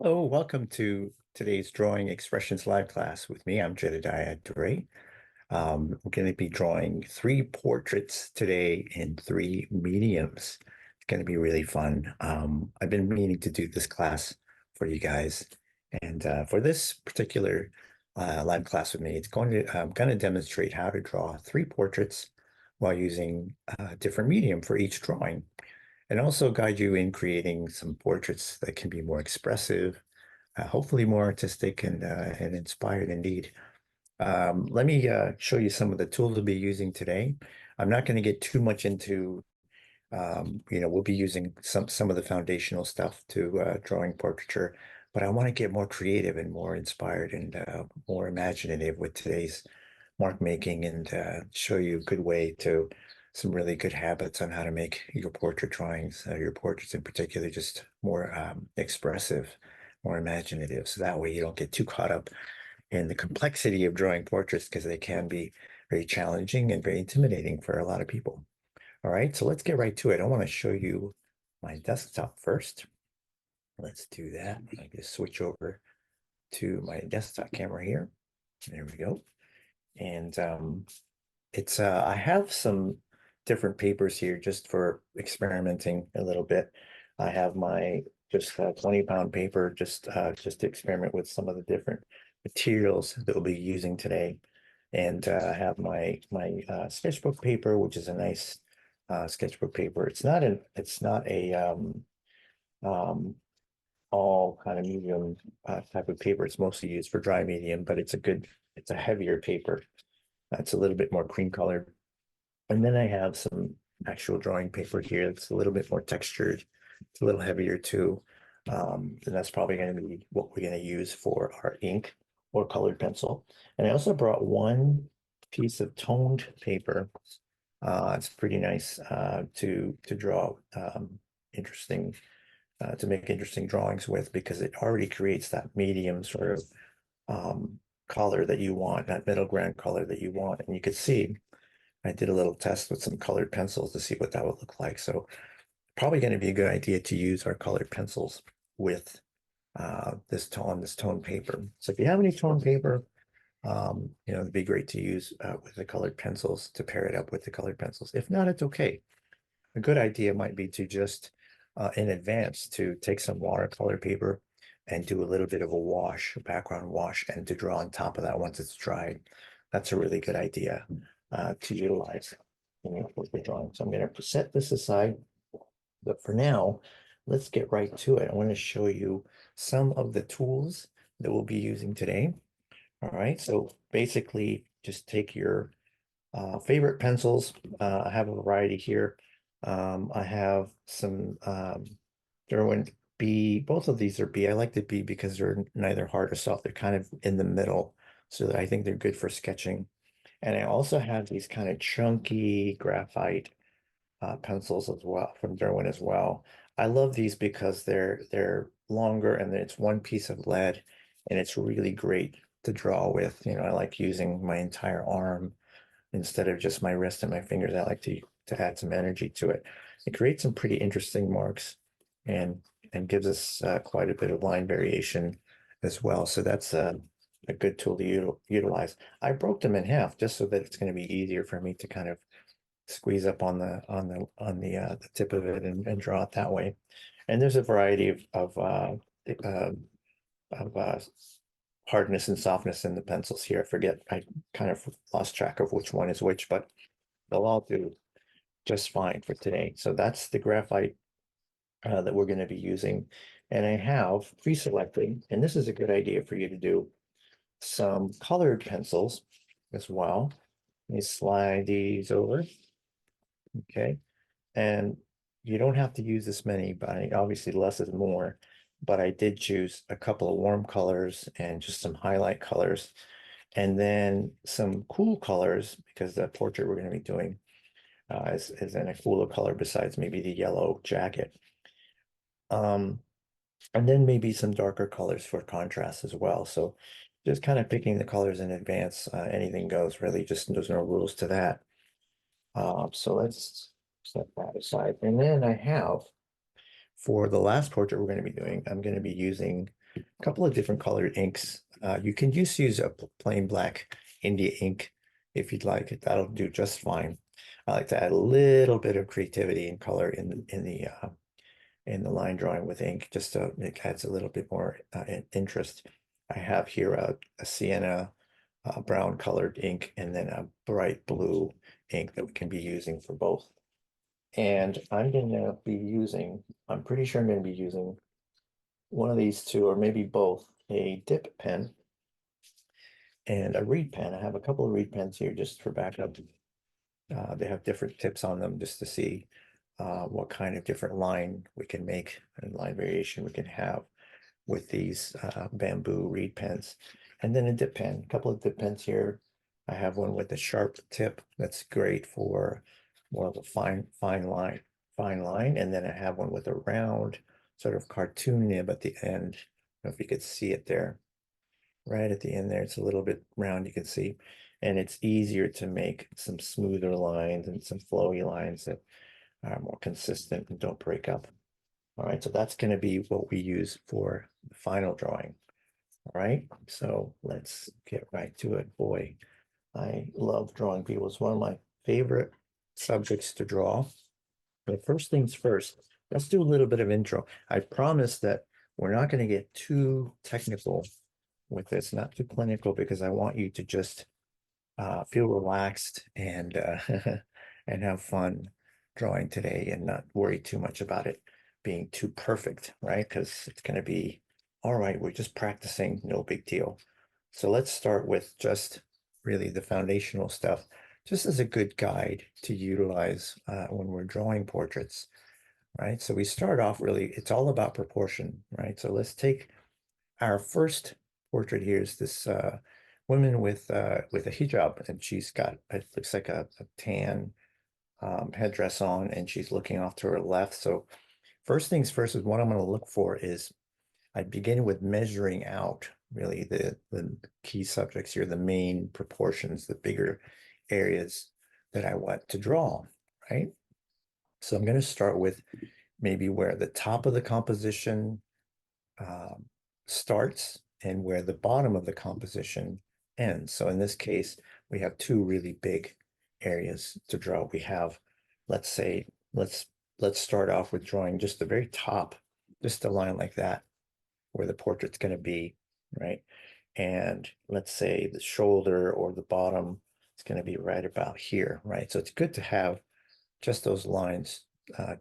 Hello, welcome to today's Drawing Expressions live class with me. I'm Jedidiah Dore. I'm going to be drawing three portraits today in three mediums. It's going to be really fun. I've been meaning to do this class for you guys. And for this particular live class with me, I'm going to demonstrate how to draw three portraits while using a different medium for each drawing and also guide you in creating some portraits that can be more expressive, hopefully more artistic and inspired indeed. Let me show you some of the tools we'll be using today. I'm not going to get too much into, we'll be using some of the foundational stuff to drawing portraiture, but I want to get more creative and more inspired and more imaginative with today's mark making and show you a good way to some really good habits on how to make your portrait drawings, your portraits in particular, just more expressive, more imaginative. So that way you don't get too caught up in the complexity of drawing portraits because they can be very challenging and very intimidating for a lot of people. All right, so let's get right to it. I want to show you my desktop first. Let's do that. I just switch over to my desktop camera here. There we go. And I have some different papers here just for experimenting a little bit. I have my just 20-pound paper just to experiment with some of the different materials that we'll be using today. And I have my sketchbook paper, which is a nice sketchbook paper. It's not a um, all kind of medium type of paper. It's mostly used for dry medium, but it's a heavier paper. It's a little bit more cream colored. And then I have some actual drawing paper here that's a little bit more textured. It's a little heavier too. And that's probably going to be what we're going to use for our ink or colored pencil. And I also brought one piece of toned paper. It's pretty nice to draw interesting, to make interesting drawings with because it already creates that medium sort of color that you want, that middle ground color that you want. And you could see I did a little test with some colored pencils to see what that would look like. So probably going to be a good idea to use our colored pencils with this tone paper. So if you have any tone paper, it'd be great to use with the colored pencils to pair it up with the colored pencils. If not, it's okay. A good idea might be to just in advance to take some watercolor paper and do a little bit of a wash, a background wash, and to draw on top of that once it's dried. That's a really good idea to utilize with the drawing. So I'm going to set this aside, but for now, let's get right to it. I want to show you some of the tools that we'll be using today. All right, so basically just take your favorite pencils. I have a variety here. I have some Derwent B. Both of these are B. I like the B because they're neither hard or soft. They're kind of in the middle, so that I think they're good for sketching. And I also have these kind of chunky graphite pencils as well from Derwent as well. I love these because they're longer and it's one piece of lead, and it's really great to draw with. I like using my entire arm instead of just my wrist and my fingers. I like to add some energy to it. It creates some pretty interesting marks and gives us quite a bit of line variation as well. So that's a good tool to utilize. I broke them in half just so that it's going to be easier for me to kind of squeeze up on the tip of it and draw it that way. And there's a variety of hardness and softness in the pencils here. I kind of lost track of which one is which, but they'll all do just fine for today. So that's the graphite that we're going to be using. And I have pre-selected, and this is a good idea for you to do, some colored pencils as well. Let me slide these over. Okay. And you don't have to use this many, but obviously less is more. But I did choose a couple of warm colors and just some highlight colors, and then some cool colors because the portrait we're going to be doing is in a cooler color besides maybe the yellow jacket. And then maybe some darker colors for contrast as well. So just kind of picking the colors in advance, anything goes really, just there's no rules to that. So let's set that aside. And then I have, for the last portrait we're going to be doing, I'm going to be using a couple of different colored inks. You can just use a plain black India ink if you'd like it. That'll do just fine. I like to add a little bit of creativity and color in the line drawing with ink, just so it adds a little bit more interest. I have here a sienna brown colored ink and then a bright blue ink that we can be using for both. And I'm pretty sure I'm going to be using one of these two, or maybe both, a dip pen and a reed pen. I have a couple of reed pens here just for backup. They have different tips on them just to see what kind of different line we can make and line variation we can have with these bamboo reed pens. And then a dip pen, a couple of dip pens here. I have one with a sharp tip that's great for more of a fine line. And then I have one with a round sort of cartoon nib at the end. I don't know if you could see it there. Right at the end there, it's a little bit round, you can see. And it's easier to make some smoother lines and some flowy lines that are more consistent and don't break up. All right, so that's going to be what we use for the final drawing. All right, so let's get right to it. Boy, I love drawing people. It's one of my favorite subjects to draw. But first things first, let's do a little bit of intro. I promise that we're not going to get too technical with this, not too clinical, because I want you to just feel relaxed and and have fun drawing today and not worry too much about it being too perfect, right? Because it's going to be all right. We're just practicing, no big deal. So let's start with just really the foundational stuff, just as a good guide to utilize when we're drawing portraits, right? So we start off really, it's all about proportion, right? So let's take our first portrait here is this woman with a hijab, and she's got, it looks like a tan headdress on, and she's looking off to her left. So first things first is what I'm going to look for is I begin with measuring out really the key subjects here, the main proportions, the bigger areas that I want to draw, right? So I'm going to start with maybe where the top of the composition starts and where the bottom of the composition ends. So in this case, we have two really big areas to draw. We have, let's say, let's start off with drawing just the very top, just a line like that, where the portrait's going to be, right? And let's say the shoulder or the bottom is going to be right about here, right? So it's good to have just those lines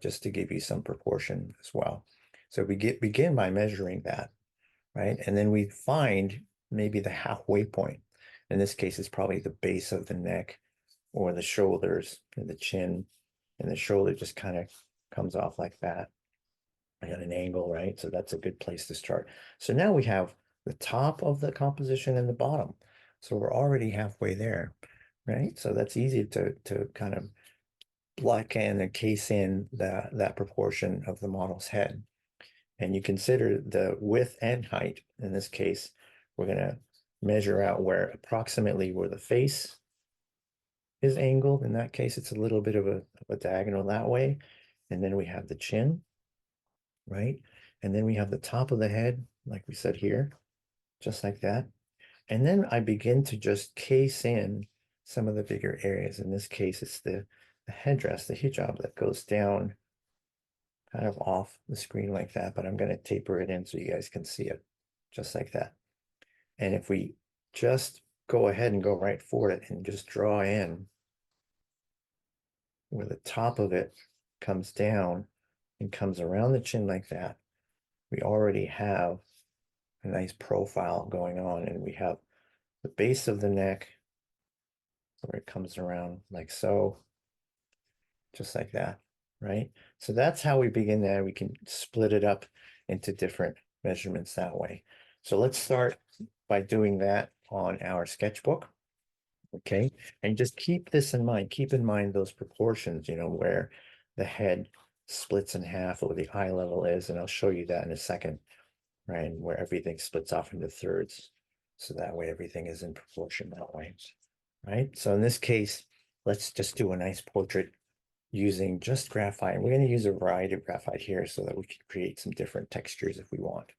just to give you some proportion as well. So we begin by measuring that, right? And then we find maybe the halfway point. In this case, it's probably the base of the neck or the shoulders and the chin, and the shoulder just kind of comes off like that at an angle, right? So that's a good place to start. So now we have the top of the composition and the bottom. So we're already halfway there, right? So that's easy to kind of block in and case in that proportion of the model's head. And you consider the width and height. In this case, we're going to measure out where approximately where the face is angled. In that case, it's a little bit of a diagonal that way. And then we have the chin, right? And then we have the top of the head, like we said here, just like that. And then I begin to just case in some of the bigger areas. In this case, it's the headdress, the hijab that goes down kind of off the screen like that, but I'm going to taper it in so you guys can see it just like that. And if we just go ahead and go right for it and just draw in where the top of it comes down and comes around the chin like that, we already have a nice profile going on, and we have the base of the neck where it comes around like so, just like that, right? So that's how we begin there. We can split it up into different measurements that way. So let's start by doing that on our sketchbook, okay? And just keep this in mind. Keep in mind those proportions, you know, where the head splits in half or the eye level is, and I'll show you that in a second, right? And where everything splits off into thirds. So that way everything is in proportion that way, right? So in this case, let's just do a nice portrait using just graphite. And we're going to use a variety of graphite here so that we can create some different textures if we want.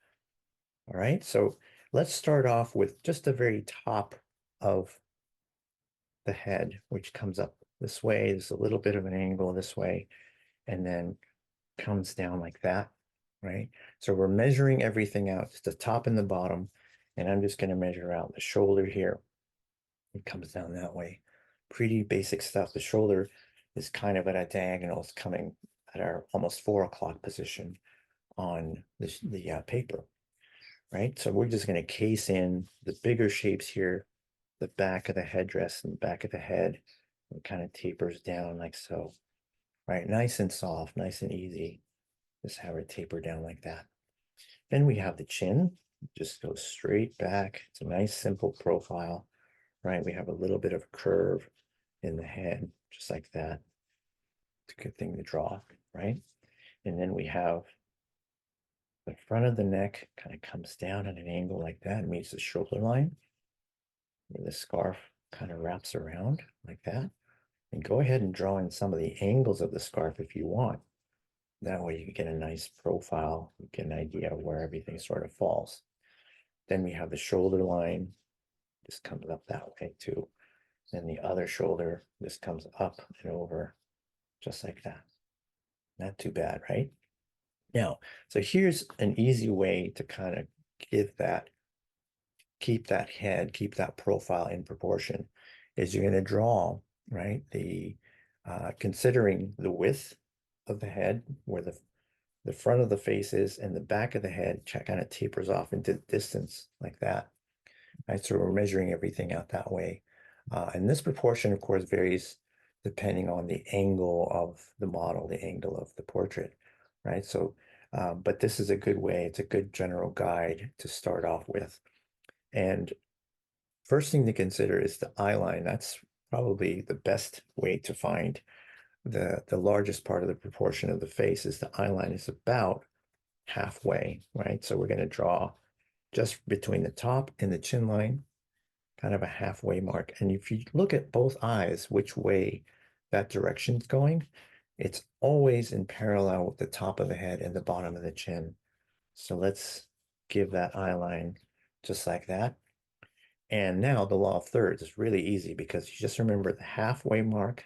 All right, so let's start off with just the very top of the head, which comes up this way. There's a little bit of an angle this way, and then comes down like that, right? So we're measuring everything out, just the top and the bottom, and I'm just going to measure out the shoulder here. It comes down that way. Pretty basic stuff. The shoulder is kind of at a diagonal. It's coming at our almost 4 o'clock position on the paper, right? So we're just going to case in the bigger shapes here, the back of the headdress and the back of the head. It kind of tapers down like so, right? Nice and soft, nice and easy. Just have it taper down like that. Then we have the chin, just goes straight back. It's a nice simple profile, right? We have a little bit of a curve in the head, just like that. It's a good thing to draw, right? And then we have the front of the neck kind of comes down at an angle like that, meets the shoulder line, where the scarf kind of wraps around like that. And go ahead and draw in some of the angles of the scarf if you want. That way you can get a nice profile, you get an idea of where everything sort of falls. Then we have the shoulder line, just comes up that way too. Then the other shoulder, this comes up and over, just like that. Not too bad, right? Now, so here's an easy way to kind of give that, keep that head, keep that profile in proportion, is you're going to draw, right, the considering the width of the head, where the front of the face is, and the back of the head kind of tapers off into the distance like that. Right, so we're measuring everything out that way. And this proportion, of course, varies depending on the angle of the model, the angle of the portrait, right? So, but this is a good way, it's a good general guide to start off with. And first thing to consider is the eye line. That's probably the best way to find the largest part of the proportion of the face is the eye line is about halfway, right? So we're going to draw just between the top and the chin line, kind of a halfway mark. And if you look at both eyes, which way that direction's going, it's always in parallel with the top of the head and the bottom of the chin. So let's give that eye line just like that. And now the law of thirds is really easy because you just remember the halfway mark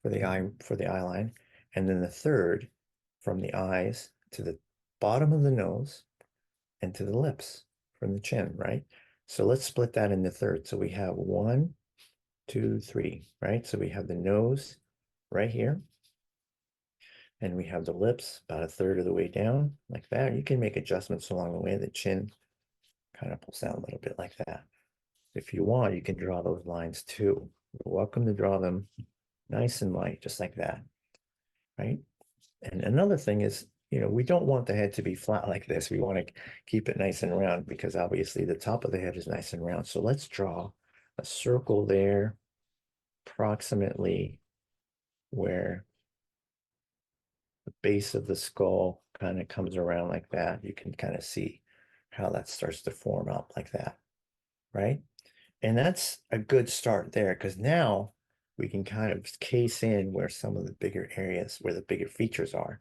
for the eye line, and then the third from the eyes to the bottom of the nose and to the lips from the chin, right? So let's split that into thirds. So we have 1, 2, 3, right? So we have the nose right here, and we have the lips about a third of the way down, like that. You can make adjustments along the way. The chin kind of pulls down a little bit like that. If you want, you can draw those lines too. You're welcome to draw them nice and light, just like that, right? And another thing is, we don't want the head to be flat like this. We want to keep it nice and round because obviously the top of the head is nice and round. So let's draw a circle there, approximately where the base of the skull kind of comes around like that. You can kind of see how that starts to form up like that, right? And that's a good start there because now we can kind of case in where some of the bigger areas, where the bigger features are.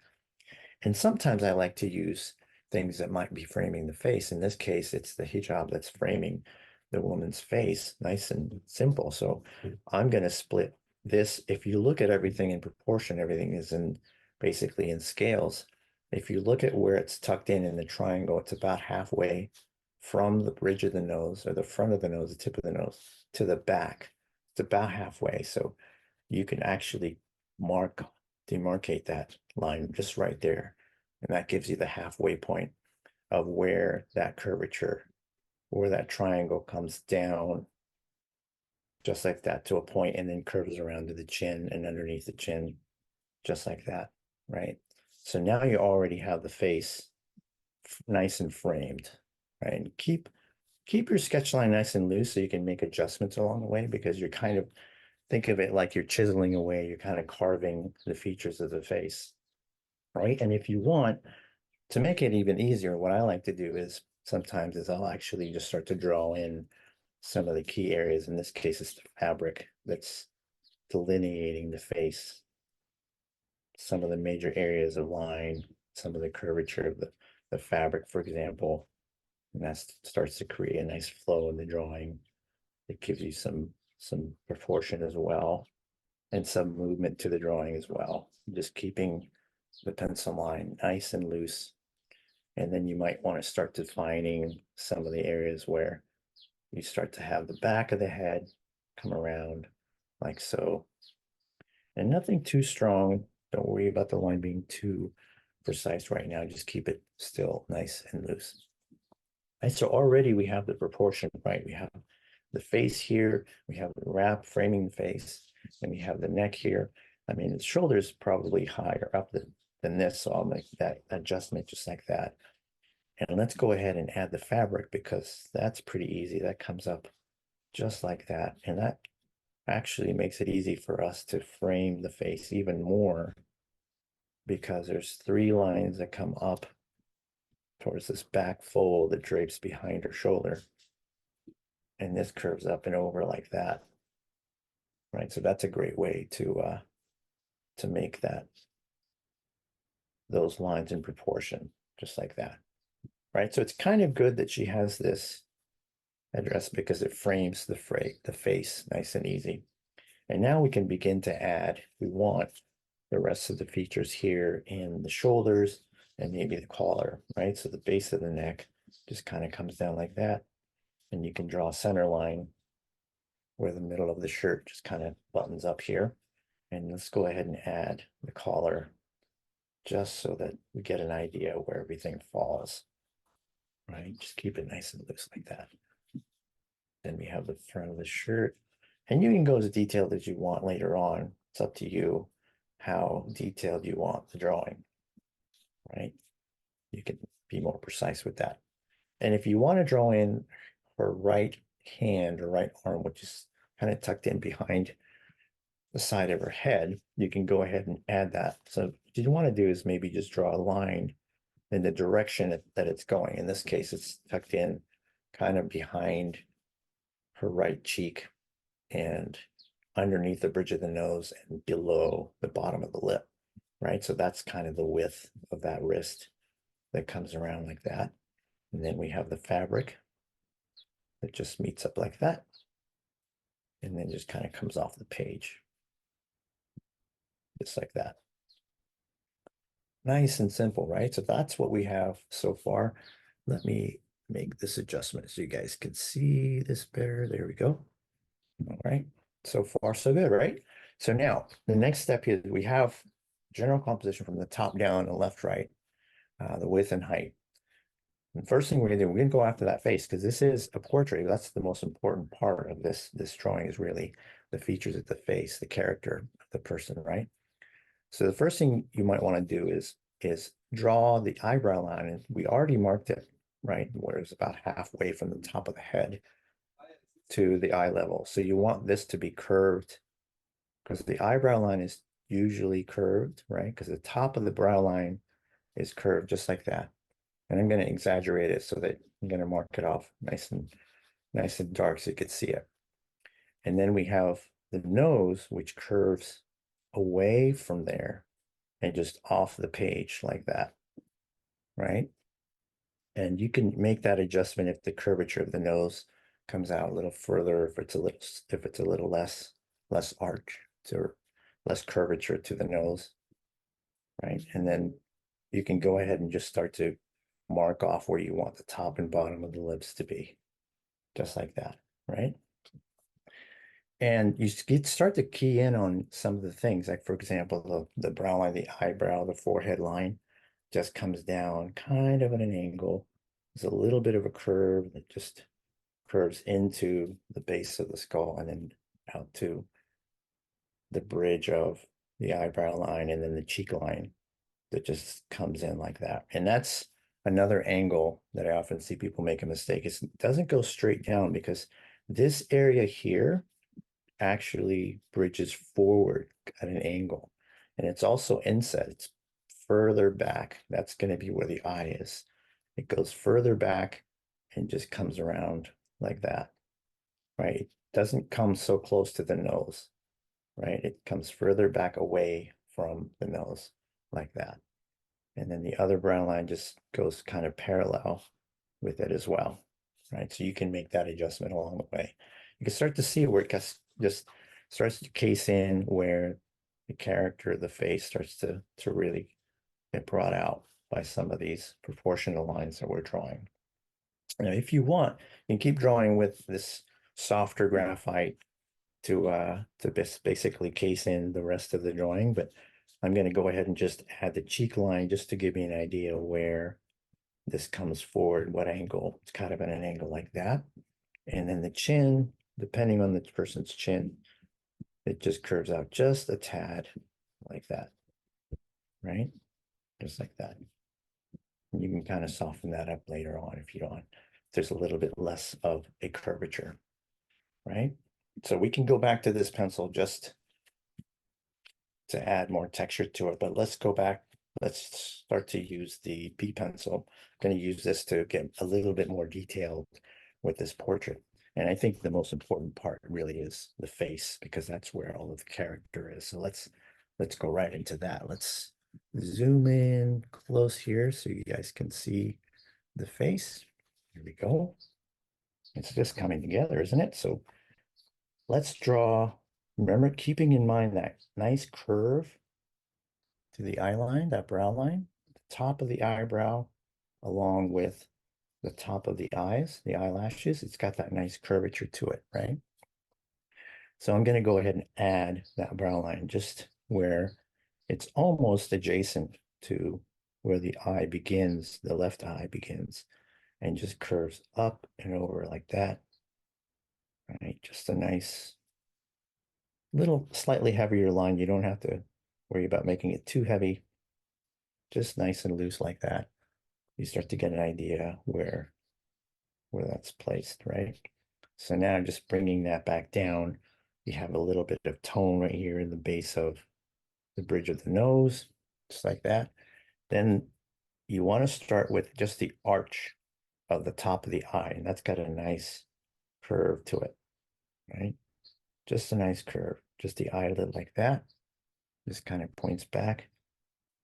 And sometimes I like to use things that might be framing the face. In this case, it's the hijab that's framing the woman's face, nice and simple. So I'm going to split this. If you look at everything in proportion, everything is basically in scales. If you look at where it's tucked in the triangle, it's about halfway from the bridge of the nose or the front of the nose, the tip of the nose to the back. It's about halfway. So you can actually demarcate that line just right there. And that gives you the halfway point of where that curvature, where that triangle comes down, just like that to a point, and then curves around to the chin and underneath the chin, just like that, right? So now you already have the face nice and framed, right? And keep your sketch line nice and loose so you can make adjustments along the way because you're kind of, think of it like you're chiseling away, you're kind of carving the features of the face, right? And if you want to make it even easier, what I like to do is sometimes I'll actually just start to draw in some of the key areas. In this case, it's the fabric that's delineating the face, some of the major areas of line, some of the curvature of the fabric, for example, And that starts to create a nice flow in the drawing. It gives you some proportion as well, and some movement to the drawing as well. Just keeping the pencil line nice and loose. And then you might want to start defining some of the areas where you start to have the back of the head come around like so. And nothing too strong. Don't worry about the line being too precise right now. Just keep it still nice and loose. And so already we have the proportion, right? We have the face here, we have the wrap framing the face, and we have the neck here. I mean, the shoulder's probably higher up than this, so I'll make that adjustment just like that. And let's go ahead and add the fabric because that's pretty easy. That comes up just like that. And that actually makes it easy for us to frame the face even more because there's 3 lines that come up towards this back fold that drapes behind her shoulder. And this curves up and over like that. Right, so that's a great way to make those lines in proportion, just like that. Right, so it's kind of good that she has this address because it frames the face nice and easy. And now we can begin to add, we want the rest of the features here in the shoulders and maybe the collar, right? So the base of the neck just kind of comes down like that. And you can draw a center line where the middle of the shirt just kind of buttons up here. And let's go ahead and add the collar just so that we get an idea where everything falls, right? Just keep it nice and loose like that. Then we have the front of the shirt. And you can go as detailed as you want later on. It's up to you how detailed you want the drawing, right? You can be more precise with that. And if you want to draw in her right hand or right arm, which is kind of tucked in behind the side of her head, you can go ahead and add that. So what you want to do is maybe just draw a line in the direction that it's going. In this case, it's tucked in kind of behind her right cheek and underneath the bridge of the nose and below the bottom of the lip, right? So that's kind of the width of that wrist that comes around like that. And then we have the fabric that just meets up like that. And then just kind of comes off the page. Just like that. Nice and simple, right? So that's what we have so far. Let me make this adjustment so you guys can see this better. There we go. All right. So far, so good, right? So now the next step here, we have general composition from the top down and left, right, the width and height. And the first thing we're gonna do, we're gonna go after that face because this is a portrait. That's the most important part of this drawing is really the features of the face, the character of the person, right? So the first thing you might want to do is draw the eyebrow line. And we already marked it, right, where it's about halfway from the top of the head to the eye level. So you want this to be curved because the eyebrow line is usually curved, right? Because the top of the brow line is curved just like that. And I'm going to exaggerate it so that I'm going to mark it off nice and dark so you can see it. And then we have the nose, which curves away from there and just off the page like that, right? And you can make that adjustment if the curvature of the nose comes out a little further, if it's a little less arch or less curvature to the nose, right? And then you can go ahead and just start to mark off where you want the top and bottom of the lips to be, just like that, right? And you start to key in on some of the things, like for example, the brow line, the eyebrow, the forehead line just comes down kind of at an angle. There's a little bit of a curve that just curves into the base of the skull and then out to the bridge of the eyebrow line and then the cheek line that just comes in like that. And that's another angle that I often see people make a mistake. It doesn't go straight down because this area here actually bridges forward at an angle. And it's also inset. It's further back. That's going to be where the eye is. It goes further back and just comes around like that, right? It doesn't come so close to the nose, right? It comes further back away from the nose like that. And then the other brow line just goes kind of parallel with it as well, right? So you can make that adjustment along the way. You can start to see where it just starts to case in, where the character, the face starts to really get brought out by some of these proportional lines that we're drawing. Now, if you want, you can keep drawing with this softer graphite to basically case in the rest of the drawing, but I'm going to go ahead and just add the cheek line just to give me an idea where this comes forward, what angle. It's kind of at an angle like that. And then the chin, depending on the person's chin, it just curves out just a tad like that, right? Just like that. You can kind of soften that up later on if you don't. There's a little bit less of a curvature, right? So we can go back to this pencil just to add more texture to it, but let's go back. Let's start to use the P pencil. I'm going to use this to get a little bit more detailed with this portrait. And I think the most important part really is the face, because that's where all of the character is. So let's go right into that. Let's zoom in close here so you guys can see the face. Here we go. It's just coming together, isn't it? So let's draw, remember, keeping in mind that nice curve to the eye line, that brow line, the top of the eyebrow, along with the top of the eyes, the eyelashes. It's got that nice curvature to it, right? So I'm going to go ahead and add that brow line just where it's almost adjacent to where the eye begins, the left eye begins, and just curves up and over like that. Right, just a nice little slightly heavier line. You don't have to worry about making it too heavy. Just nice and loose like that. You start to get an idea where that's placed, right? So now I'm just bringing that back down. You have a little bit of tone right here in the base of the bridge of the nose, just like that. Then you want to start with just the arch of the top of the eye, and that's got a nice curve to it, right? Just a nice curve, just the eyelid like that. Just kind of points back.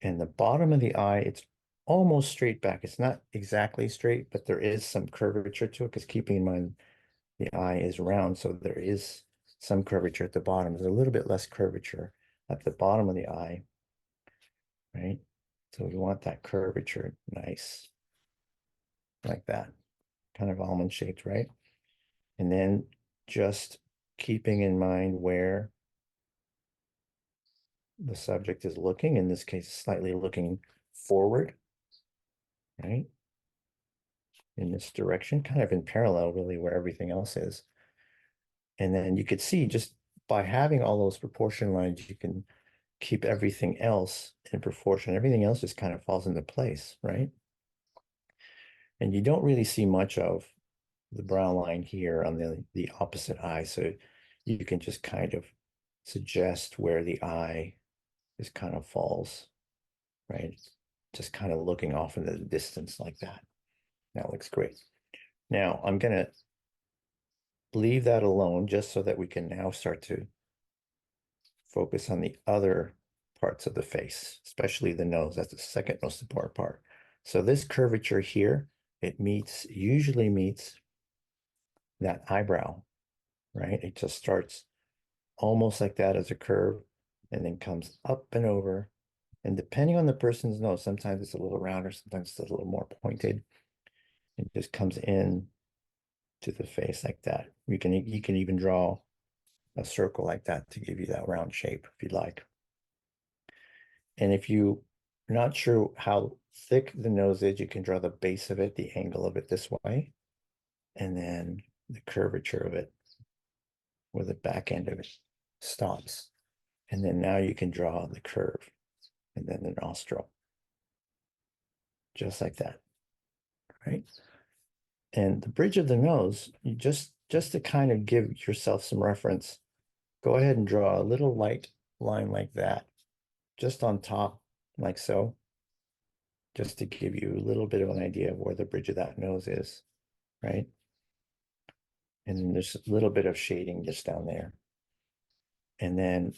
And the bottom of the eye, it's almost straight back. It's not exactly straight, but there is some curvature to it, because keeping in mind the eye is round, so there is some curvature at the bottom. There's a little bit less curvature at the bottom of the eye, right? So we want that curvature nice, like that, kind of almond shaped, right? And then just keeping in mind where the subject is looking, in this case, slightly looking forward, right? In this direction, kind of in parallel, really, where everything else is. And then you could see, just by having all those proportion lines, you can keep everything else in proportion. Everything else just kind of falls into place, right? And you don't really see much of the brow line here on the opposite eye. So you can just kind of suggest where the eye just kind of falls, right? Just kind of looking off into the distance like that. That looks great. Now I'm going to leave that alone just so that we can now start to focus on the other parts of the face, especially the nose. That's the second most important part. So this curvature here, it usually meets that eyebrow, right? It just starts almost like that as a curve and then comes up and over. And depending on the person's nose, sometimes it's a little rounder, sometimes it's a little more pointed. It just comes in to the face like that. You can even draw a circle like that to give you that round shape if you'd like. And if you're not sure how thick the nose is, you can draw the base of it, the angle of it this way, and then the curvature of it, where the back end of it stops. And then now you can draw the curve and then the nostril, just like that, right? And the bridge of the nose, you just to kind of give yourself some reference, go ahead and draw a little light line like that, just on top, like so, just to give you a little bit of an idea of where the bridge of that nose is, right? And then there's a little bit of shading just down there. And then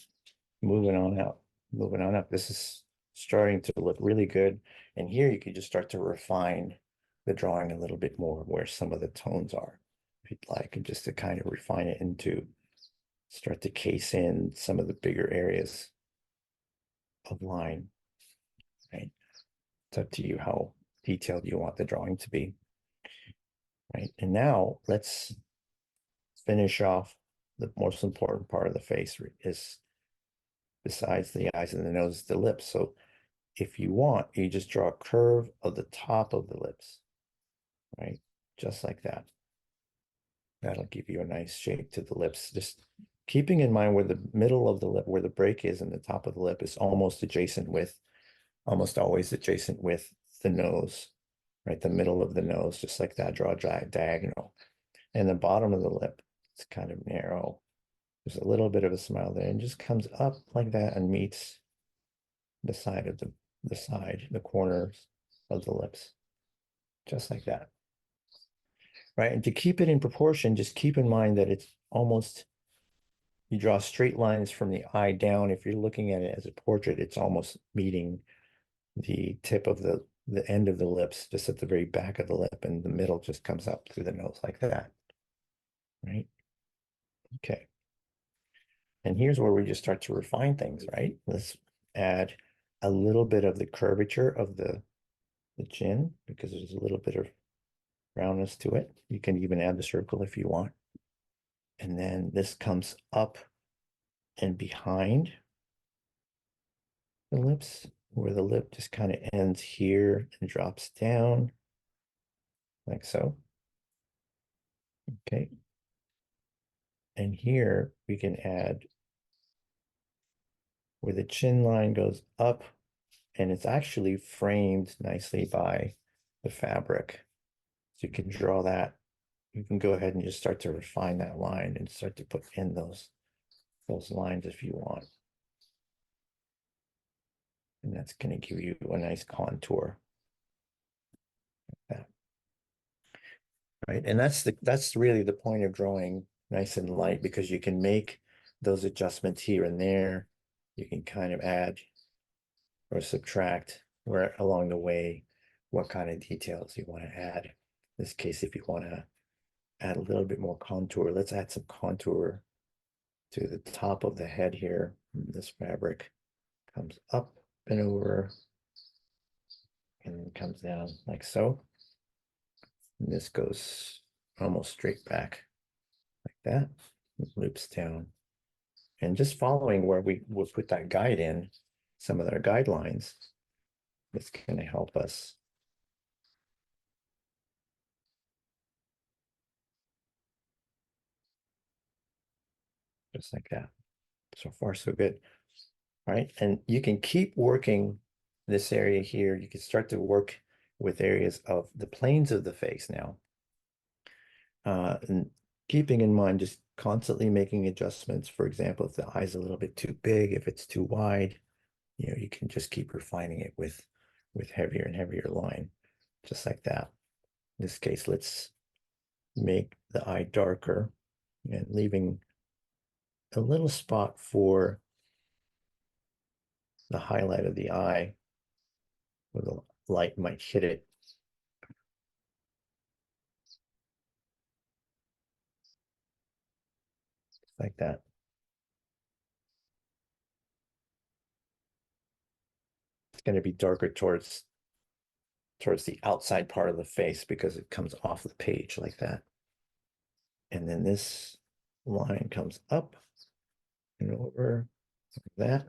moving on up, this is starting to look really good. And here you can just start to refine the drawing a little bit more where some of the tones are, if you'd like, and just to kind of refine it into start to case in some of the bigger areas of line, right? It's up to you how detailed you want the drawing to be, right? And now let's finish off the most important part of the face is, besides the eyes and the nose, the lips. So if you want, you just draw a curve of the top of the lips, right? Just like that. That'll give you a nice shape to the lips. Just keeping in mind where the middle of the lip, where the break is in the top of the lip is almost always adjacent with the nose, right? The middle of the nose, just like that, draw a diagonal. And the bottom of the lip, it's kind of narrow. There's a little bit of a smile there and just comes up like that and meets the side of the corners of the lips, just like that. Right, and to keep it in proportion, just keep in mind that it's almost, you draw straight lines from the eye down. If you're looking at it as a portrait, it's almost meeting the tip of the end of the lips, just at the very back of the lip, and the middle just comes up through the nose like that, right? Okay. And here's where we just start to refine things, right? Let's add a little bit of the curvature of the chin, because there's a little bit of roundness to it. You can even add the circle if you want. And then this comes up and behind the lips, where the lip just kind of ends here and drops down like so. Okay. And here we can add where the chin line goes up and it's actually framed nicely by the fabric. So you can draw that. You can go ahead and just start to refine that line and start to put in those lines if you want. And that's going to give you a nice contour like that. Right. And that's really the point of drawing nice and light, because you can make those adjustments here and there. You can kind of add or subtract where along the way what kind of details you want to add. In this case, if you want to add a little bit more contour, let's add some contour to the top of the head here. This fabric comes up and over and comes down like so. And this goes almost straight back like that. It loops down. And just following where we will put that guide in, some of our guidelines, it's going to help us. Just like that. So far, so good. All right. And you can keep working this area here. You can start to work with areas of the planes of the face now. And keeping in mind, just constantly making adjustments. For example, if the eye's a little bit too big, if it's too wide, you can just keep refining it with heavier and heavier line, just like that. In this case, let's make the eye darker and leaving a little spot for the highlight of the eye where the light might hit it. Like that. It's going to be darker towards the outside part of the face because it comes off the page like that. And then this line comes up and over like that.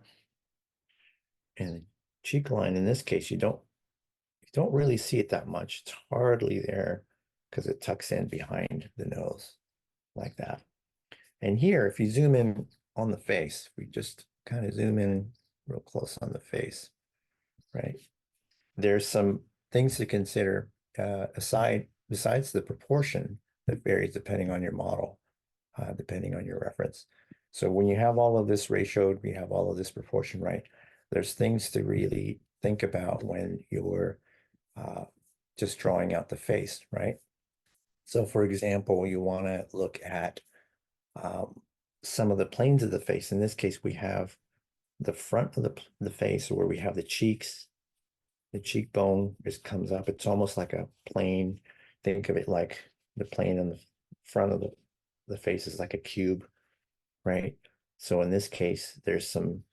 And the cheek line, in this case, you don't really see it that much. It's hardly there because it tucks in behind the nose like that. And here, if you zoom in on the face, we just kind of zoom in real close on the face, right? There's some things to consider besides the proportion that varies depending on your model, depending on your reference. So when you have all of this ratioed, we have all of this proportion right, there's things to really think about when you're just drawing out the face, right? So for example, you want to look at some of the planes of the face. In this case, we have the front of the face where we have the cheeks, the cheekbone just comes up. It's almost like a plane. Think of it like the plane on the front of the face is like a cube, right? So in this case, there's some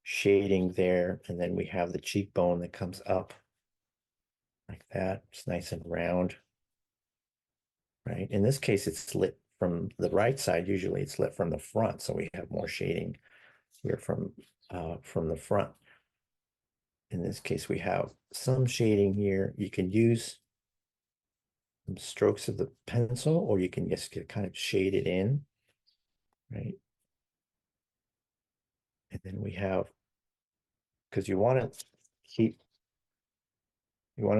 shading there, and then we have the cheekbone that comes up like that. It's nice and round, right? In this case, it's lit from the right side. Usually it's lit from the front, so we have more shading here from the front. In this case, we have some shading here. You can use some strokes of the pencil, or you can just get kind of shade it in, right? And then we have, because you want to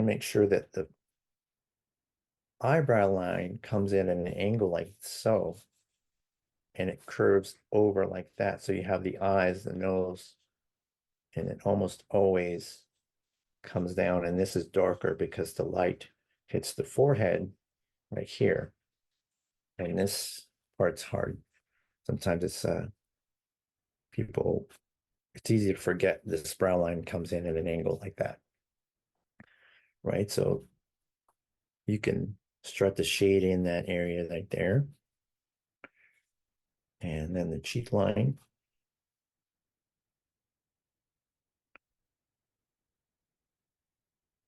make sure that the eyebrow line comes in at an angle like so, and it curves over like that. So you have the eyes, the nose, and it almost always comes down. And this is darker because the light hits the forehead right here. And this part's hard. Sometimes it's it's easy to forget this brow line comes in at an angle like that, right? So you can start to shade in that area right there. And then the cheek line.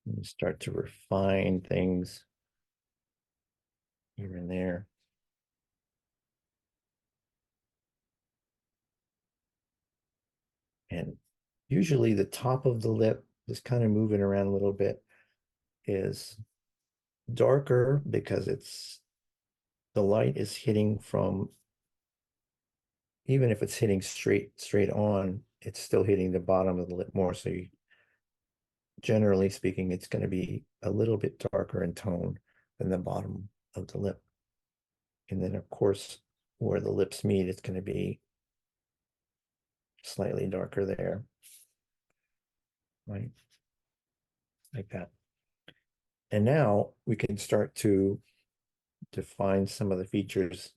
You start to refine things here and there. And usually the top of the lip, just kind of moving around a little bit, is darker because the light is hitting from, even if it's hitting straight on, it's still hitting the bottom of the lip more. So generally speaking, it's going to be a little bit darker in tone than the bottom of the lip. And then of course, where the lips meet, it's going to be slightly darker there, right? Like that. And now we can start to define some of the features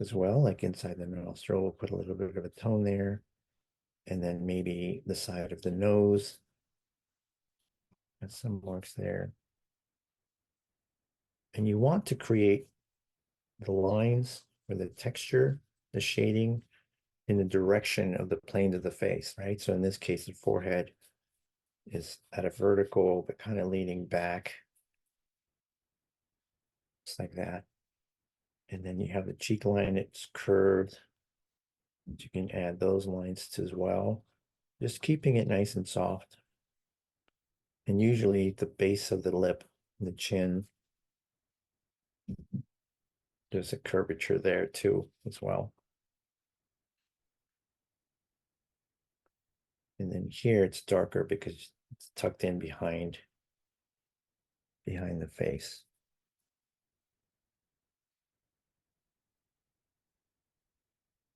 as well, like inside the nostril, we'll put a little bit of a tone there, and then maybe the side of the nose, and some marks there. And you want to create the lines or the texture, the shading in the direction of the plane of the face, right? So in this case, the forehead is at a vertical, but kind of leaning back, just like that. And then you have the cheek line, it's curved. You can add those lines to as well, just keeping it nice and soft. And usually the base of the lip, the chin, there's a curvature there too, as well. And then here it's darker because it's tucked in behind the face.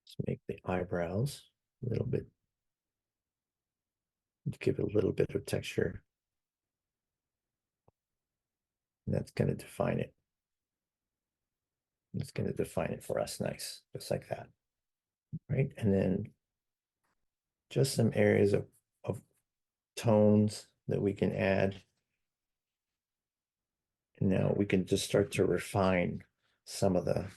Let's make the eyebrows a little bit, give it a little bit of texture. And that's going to define it. It's going to define it for us nice, just like that. Right. And then just some areas of tones that we can add. And now we can just start to refine some of the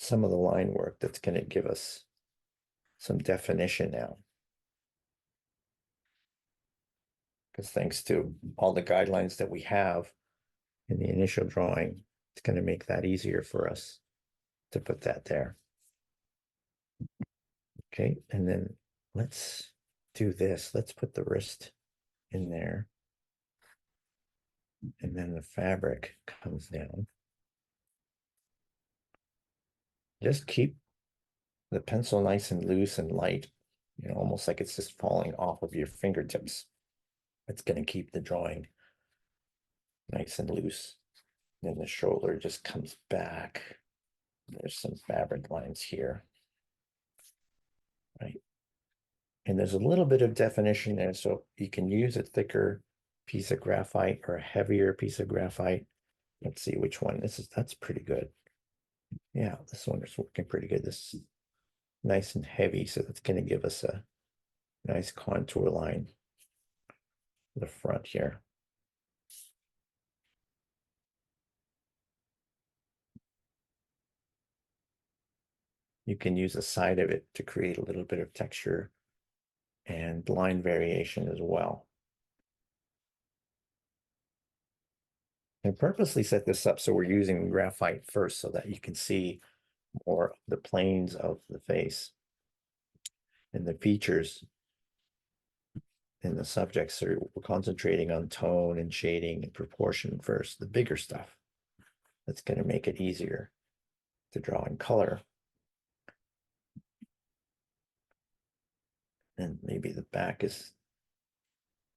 line work that's going to give us some definition now. Because thanks to all the guidelines that we have in the initial drawing, it's going to make that easier for us to put that there. Okay, and then let's do this. Let's put the wrist in there. And then the fabric comes down. Just keep the pencil nice and loose and light, you know, almost like it's just falling off of your fingertips. It's going to keep the drawing nice and loose. Then the shoulder just comes back. There's some fabric lines here, right? And there's a little bit of definition there, so you can use a thicker piece of graphite or a heavier piece of graphite. Let's see which one. That's pretty good. Yeah, this one is working pretty good. This is nice and heavy, so that's going to give us a nice contour line, the front here. You can use the side of it to create a little bit of texture and line variation as well. I purposely set this up so we're using graphite first so that you can see more of the planes of the face and the features in the subject. So we're concentrating on tone and shading and proportion first, the bigger stuff. That's going to make it easier to draw in color. And maybe the back is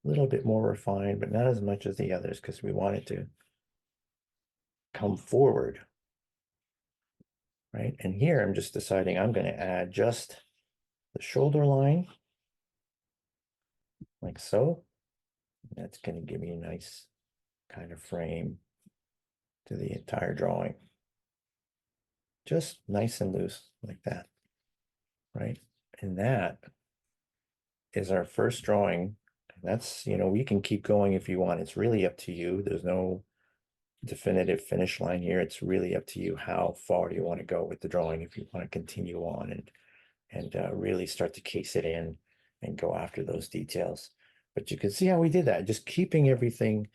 a little bit more refined, but not as much as the others because we want it to come forward, right? And here I'm just deciding I'm going to add just the shoulder line, like so. That's going to give me a nice kind of frame to the entire drawing. Just nice and loose like that, right? And that is our first drawing. That's, you know, we can keep going if you want. It's really up to you. There's no definitive finish line here. It's really up to you how far you want to go with the drawing. If you want to continue on and really start to case it in and go after those details. But you can see how we did that. Just keeping everything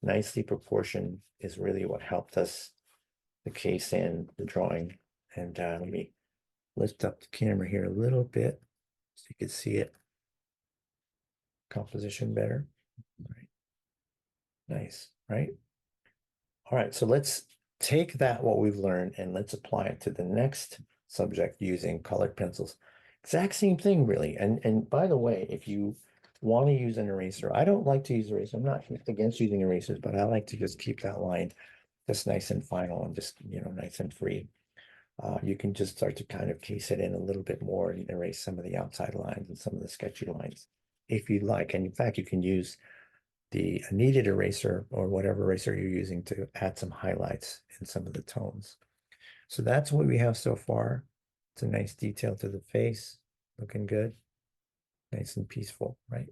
nicely proportioned is really what helped us to case in the drawing. And let me lift up the camera here a little bit so you can see it. Composition better. Right. Nice, right? All right, so let's take that, what we've learned, and let's apply it to the next subject using colored pencils. Exact same thing, really. And by the way, if you want to use an eraser, I don't like to use eraser. I'm not against using erasers, but I like to just keep that line just nice and final and just, you know, nice and free. You can just start to kind of case it in a little bit more and erase some of the outside lines and some of the sketchy lines if you like. And in fact, you can use the kneaded eraser or whatever eraser you're using to add some highlights in some of the tones. So that's what we have so far. It's a nice detail to the face, looking good, nice and peaceful, right?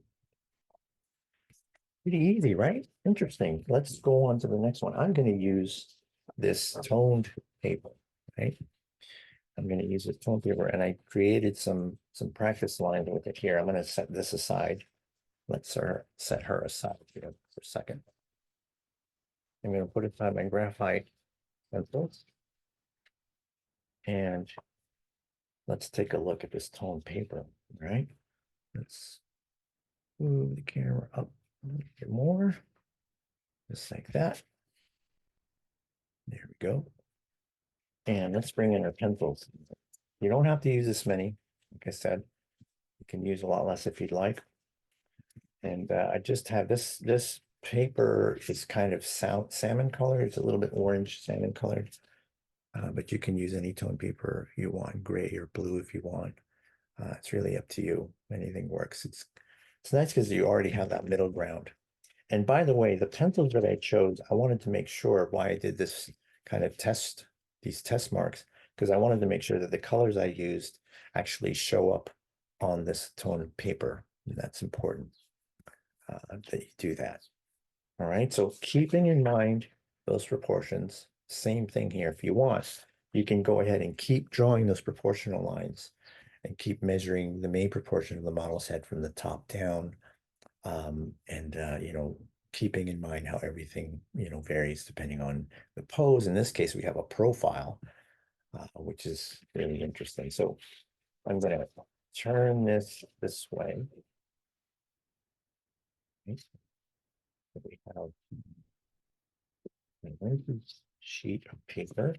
Pretty easy, right? Interesting. Let's go on to the next one. I'm going to use this toned paper, right? I'm going to use this toned paper, and I created some practice lines with it here. I'm going to set this aside. Let's set her aside here for a second. I'm going to put aside my graphite pencils. And let's take a look at this toned paper, right? Let's move the camera up a little bit more, just like that. There we go. And let's bring in our pencils. You don't have to use this many. Like I said, you can use a lot less if you'd like. And I just have this paper is kind of salmon colored. It's a little bit orange salmon colored. But you can use any tone paper you want, gray or blue if you want. It's really up to you. Anything works. It's nice because you already have that middle ground. And by the way, the pencils that I chose, I wanted to make sure why I did this kind of these test marks, because I wanted to make sure that the colors I used actually show up on this tone paper. And that's important that you do that. All right, so keeping in mind those proportions, same thing here. If you want, you can go ahead and keep drawing those proportional lines and keep measuring the main proportion of the model's head from the top down. You know, keeping in mind how everything, you know, varies depending on the pose. In this case, we have a profile, which is really interesting. So I'm going to turn this way. Okay. So we have an empty sheet of paper,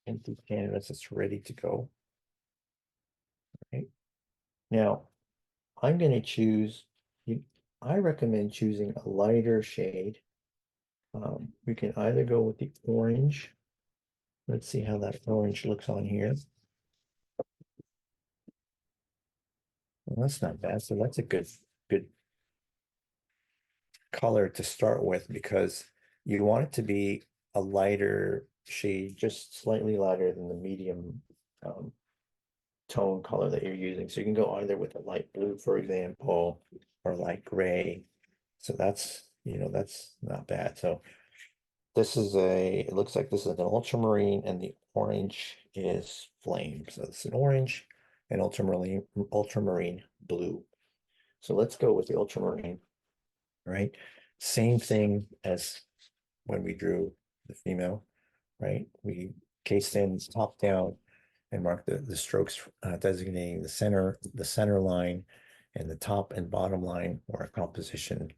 empty canvas that's ready to go. Okay. Now, I'm going to choose, I recommend choosing a lighter shade. We can either go with the orange. Let's see how that orange looks on here. Well, that's not bad. So that's a good color to start with, because you want it to be a lighter shade, just slightly lighter than the medium tone color that you're using. So you can go either with a light blue, for example, or light gray. So that's, that's not bad. So this is it looks like this is an ultramarine and the orange is flame. So it's an orange and ultramarine blue. So let's go with the ultramarine, right? Same thing as when we drew the female, right? We cased in top down and marked the strokes designating the center line and the top and bottom line where a composition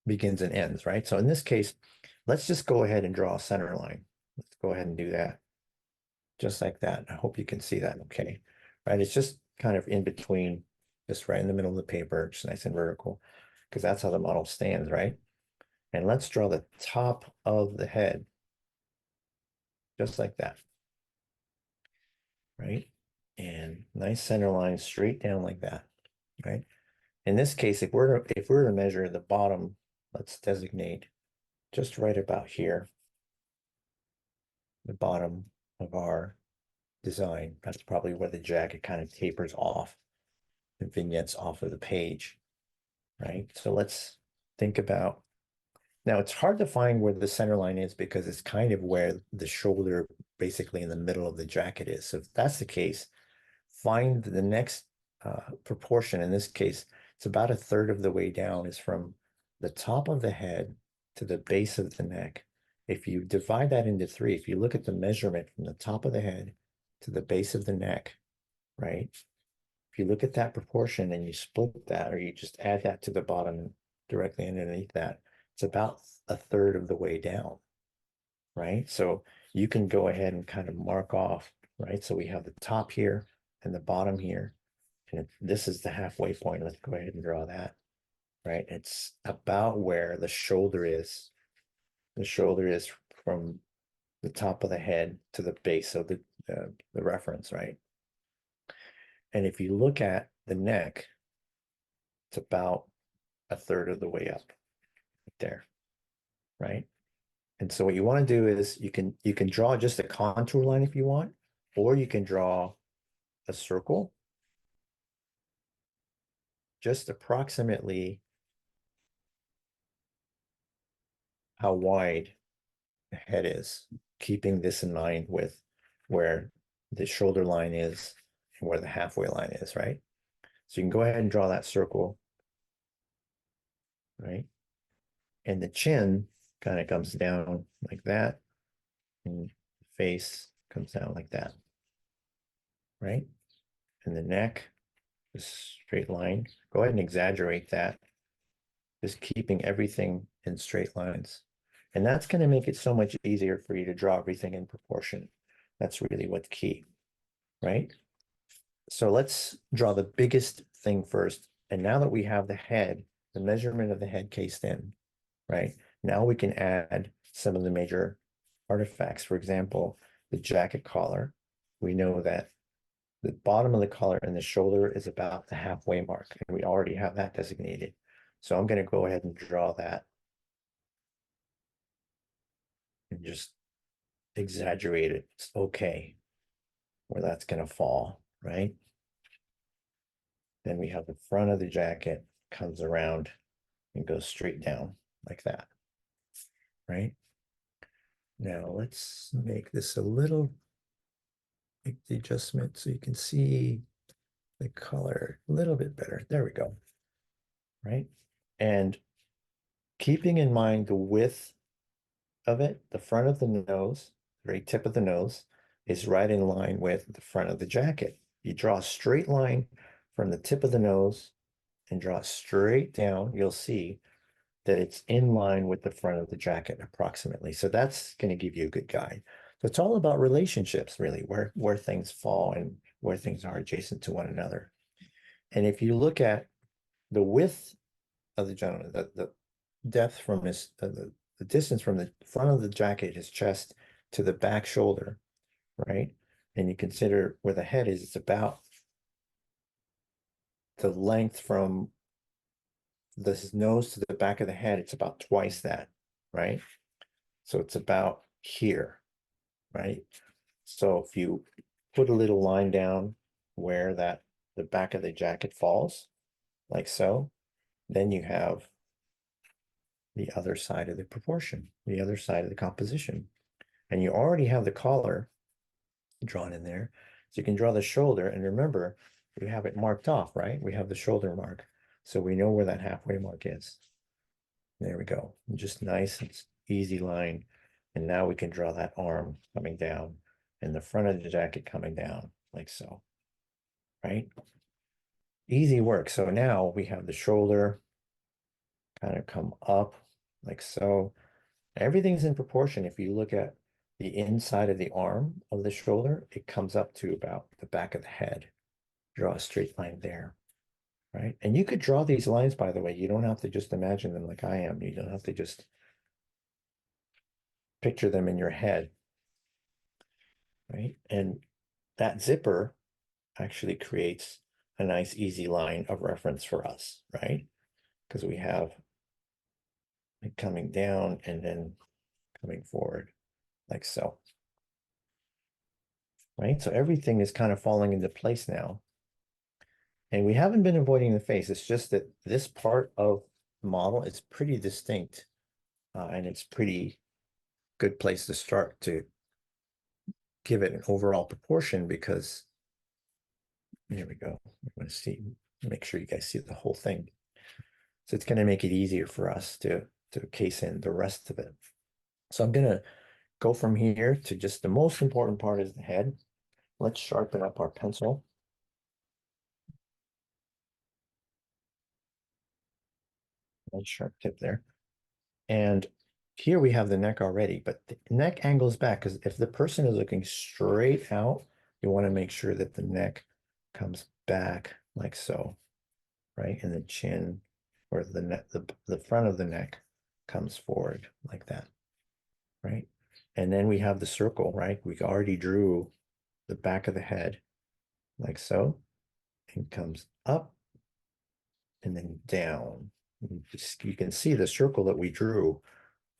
begins and ends, right? So in this case, let's just go ahead and draw a center line. Let's go ahead and do that. Just like that. I hope you can see that okay. Right? It's just kind of in between, just right in the middle of the paper, just nice and vertical, because that's how the model stands, right? And let's draw the top of the head, just like that. Right? And nice center line straight down like that. Right? In this case, if we're to measure the bottom, let's designate just right about here, the bottom of our design. That's probably where the jacket kind of tapers off and vignettes off of the page, right? So let's think about, now it's hard to find where the center line is because it's kind of where the shoulder basically in the middle of the jacket is. So if that's the case, find the next proportion. In this case, it's about a third of the way down is from the top of the head to the base of the neck. If you divide that into three, if you look at the measurement from the top of the head to the base of the neck, right? If you look at that proportion and you split that, or you just add that to the bottom directly underneath that, it's about a third of the way down, right? So you can go ahead and kind of mark off, right? So we have the top here and the bottom here, and this is the halfway point. Let's go ahead and draw that, right? It's about where the shoulder is. The shoulder is from the top of the head to the base of the reference, right? And if you look at the neck, it's about a third of the way up right there, right? And so what you want to do is you can draw just a contour line if you want, or you can draw a circle just approximately how wide the head is, keeping this in mind with where the shoulder line is and where the halfway line is, right? So you can go ahead and draw that circle, right? And the chin kind of comes down like that, and the face comes down like that, right? And the neck, this straight line. Go ahead and exaggerate that, just keeping everything in straight lines. And that's going to make it so much easier for you to draw everything in proportion. That's really what's key, right? So let's draw the biggest thing first. And now that we have the head, the measurement of the head cased in, right? Now we can add some of the major artifacts. For example, the jacket collar. We know that the bottom of the collar and the shoulder is about the halfway mark, and we already have that designated. So I'm going to go ahead and draw that and just exaggerate it. It's okay where that's going to fall, right? Then we have the front of the jacket comes around and goes straight down like that, right? Now let's make this make the adjustment so you can see the color a little bit better. There we go, right? And keeping in mind the width of it, the front of the nose, the very tip of the nose, is right in line with the front of the jacket. You draw a straight line from the tip of the nose and draw straight down. You'll see that it's in line with the front of the jacket approximately. So that's going to give you a good guide. So it's all about relationships, really, where things fall and where things are adjacent to one another. And if you look at the width of the gentleman, the depth from the distance from the front of the jacket, his chest, to the back shoulder, right? And you consider where the head is, it's about the length from the nose to the back of the head, it's about twice that, right? So it's about here, right? So if you put a little line down where the back of the jacket falls, like so. Then you have the other side of the proportion, the other side of the composition. And you already have the collar drawn in there. So you can draw the shoulder. And remember, we have it marked off, right? We have the shoulder mark. So we know where that halfway mark is. There we go. Just nice and easy line. And now we can draw that arm coming down and the front of the jacket coming down like so, right? Easy work. So now we have the shoulder kind of come up like so. Everything's in proportion. If you look at the inside of the arm of the shoulder, it comes up to about the back of the head. Draw a straight line there, right? And you could draw these lines, by the way. You don't have to just imagine them like I am. You don't have to just picture them in your head, right? And that zipper actually creates a nice, easy line of reference for us, right? Because we have it coming down and then coming forward like so, right? So everything is kind of falling into place now. And we haven't been avoiding the face. It's just that this part of the model is pretty distinct, and it's pretty good place to start to give it an overall proportion because there we go. I'm going to see, make sure you guys see the whole thing. So it's going to make it easier for us to case in the rest of it. So I'm going to go from here to just the most important part is the head. Let's sharpen up our pencil. Nice sharp tip there. And here we have the neck already, but the neck angles back because if the person is looking straight out, you want to make sure that the neck comes back like so, right? And the chin or the neck, the front of the neck comes forward like that, right? And then we have the circle, right? We already drew the back of the head like so, and comes up and then down. You can see the circle that we drew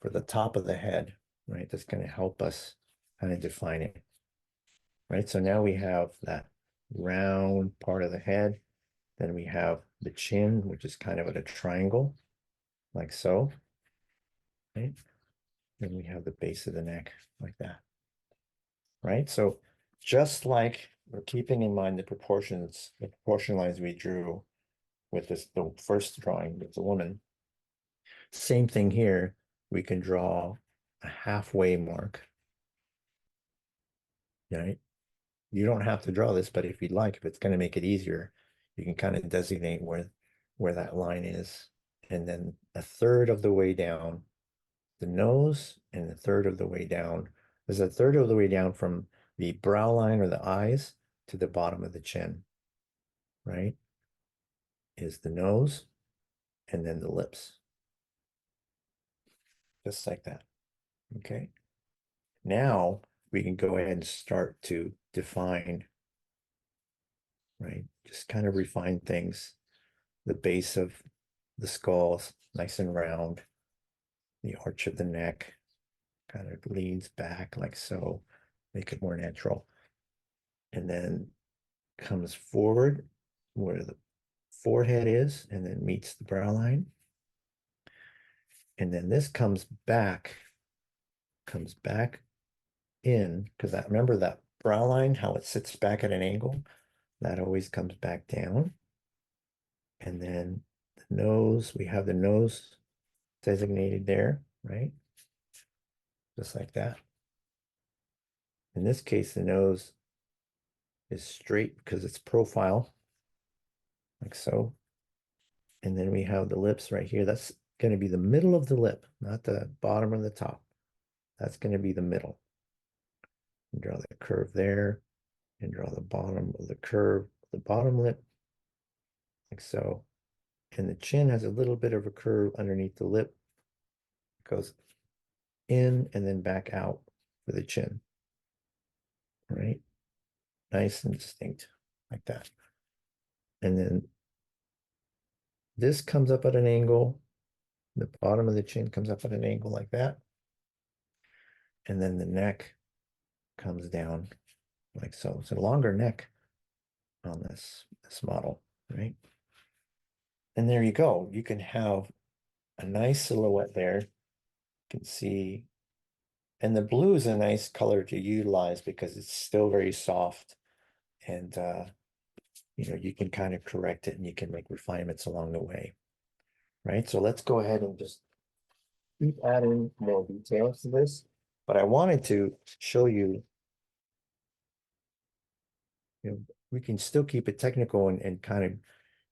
for the top of the head, right? That's going to help us kind of define it, right? So now we have that round part of the head. Then we have the chin, which is kind of at a triangle, like so, right? Then we have the base of the neck like that, right? So just like we're keeping in mind the proportions, the proportion lines we drew with the first drawing with the woman, same thing here. We can draw a halfway mark, right? You don't have to draw this, but if you'd like, if it's going to make it easier, you can kind of designate where that line is. And then a third of the way down the nose and a third of the way down. There's a third of the way down from the brow line or the eyes to the bottom of the chin, right? Is the nose and then the lips. Just like that. Okay. Now we can go ahead and start to define, right? Just kind of refine things. The base of the skull, nice and round. The arch of the neck kind of leans back like so, make it more natural. And then comes forward where the forehead is and then meets the brow line. And then this comes back in, because I remember that brow line, how it sits back at an angle, that always comes back down. And then the nose, we have the nose designated there, right? Just like that. In this case, the nose is straight because it's profile, like so. And then we have the lips right here. That's going to be the middle of the lip, not the bottom or the top. That's going to be the middle. And draw the curve there and draw the bottom of the curve, the bottom lip, like so. And the chin has a little bit of a curve underneath the lip. It goes in and then back out for the chin, right? Nice and distinct like that. And then this comes up at an angle. The bottom of the chin comes up at an angle like that. And then the neck comes down like so. It's a longer neck on this model, right? And there you go. You can have a nice silhouette there. You can see, and the blue is a nice color to utilize because it's still very soft, and you can kind of correct it and you can make refinements along the way, right? So let's go ahead and just keep adding more details to this. But I wanted to show you, we can still keep it technical and kind of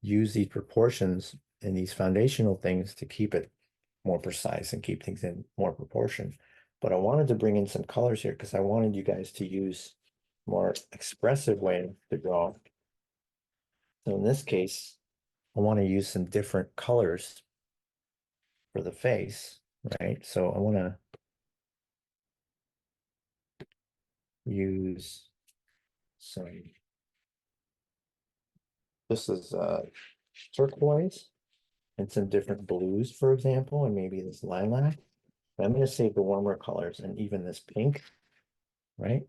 use these proportions and these foundational things to keep it more precise and keep things in more proportion. But I wanted to bring in some colors here because I wanted you guys to use more expressive way to draw. So in this case, I want to use some different colors for the face, right? So I want to use some, this is turquoise and some different blues, for example, and maybe this lilac. But I'm going to save the warmer colors and even this pink, right?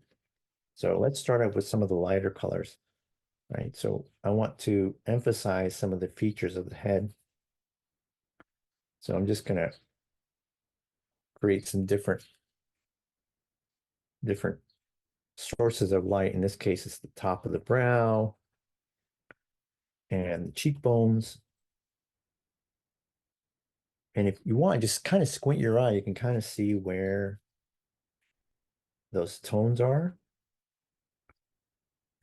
So let's start off with some of the lighter colors, right? So I want to emphasize some of the features of the head. So I'm just going to create some different sources of light. In this case, it's the top of the brow and the cheekbones. And if you want, just kind of squint your eye, you can kind of see where those tones are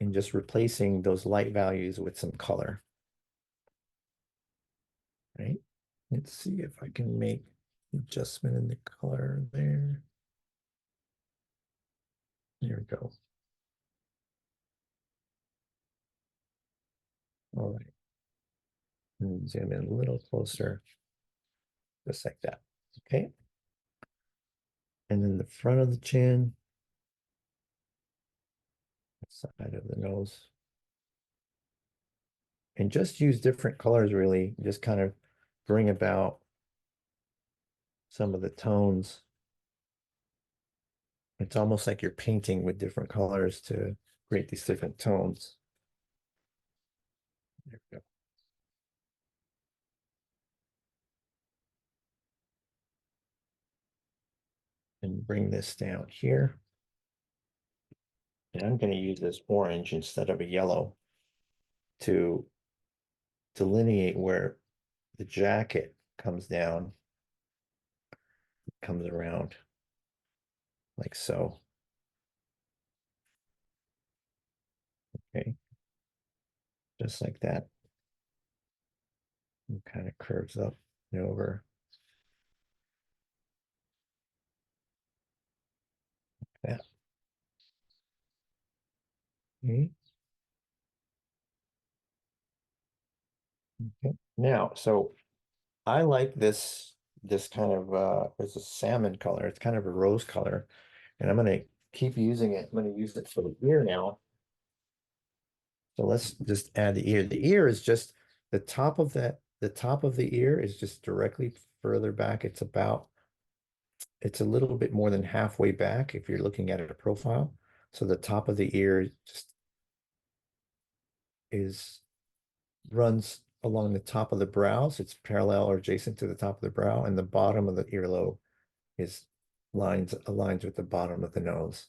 and just replacing those light values with some color, right? Let's see if I can make adjustment in the color there. There we go. All right. And zoom in a little closer, just like that. Okay. And then the front of the chin, side of the nose. And just use different colors, really. Just kind of bring about some of the tones. It's almost like you're painting with different colors to create these different tones. There we go. And bring this down here. And I'm going to use this orange instead of a yellow to delineate where the jacket comes down, comes around like so. Okay, just like that. And kind of curves up and over. Like that. Okay. Okay. Now, so I like this kind of it's a salmon color. It's kind of a rose color, and I'm going to keep using it. I'm going to use it for the ear now. So let's just add the ear. The ear is just the top of the top of the ear is just directly further back. It's a little bit more than halfway back if you're looking at a profile. So the top of the ear just is runs along the top of the brows. It's parallel or adjacent to the top of the brow, and the bottom of the earlobe is aligns with the bottom of the nose.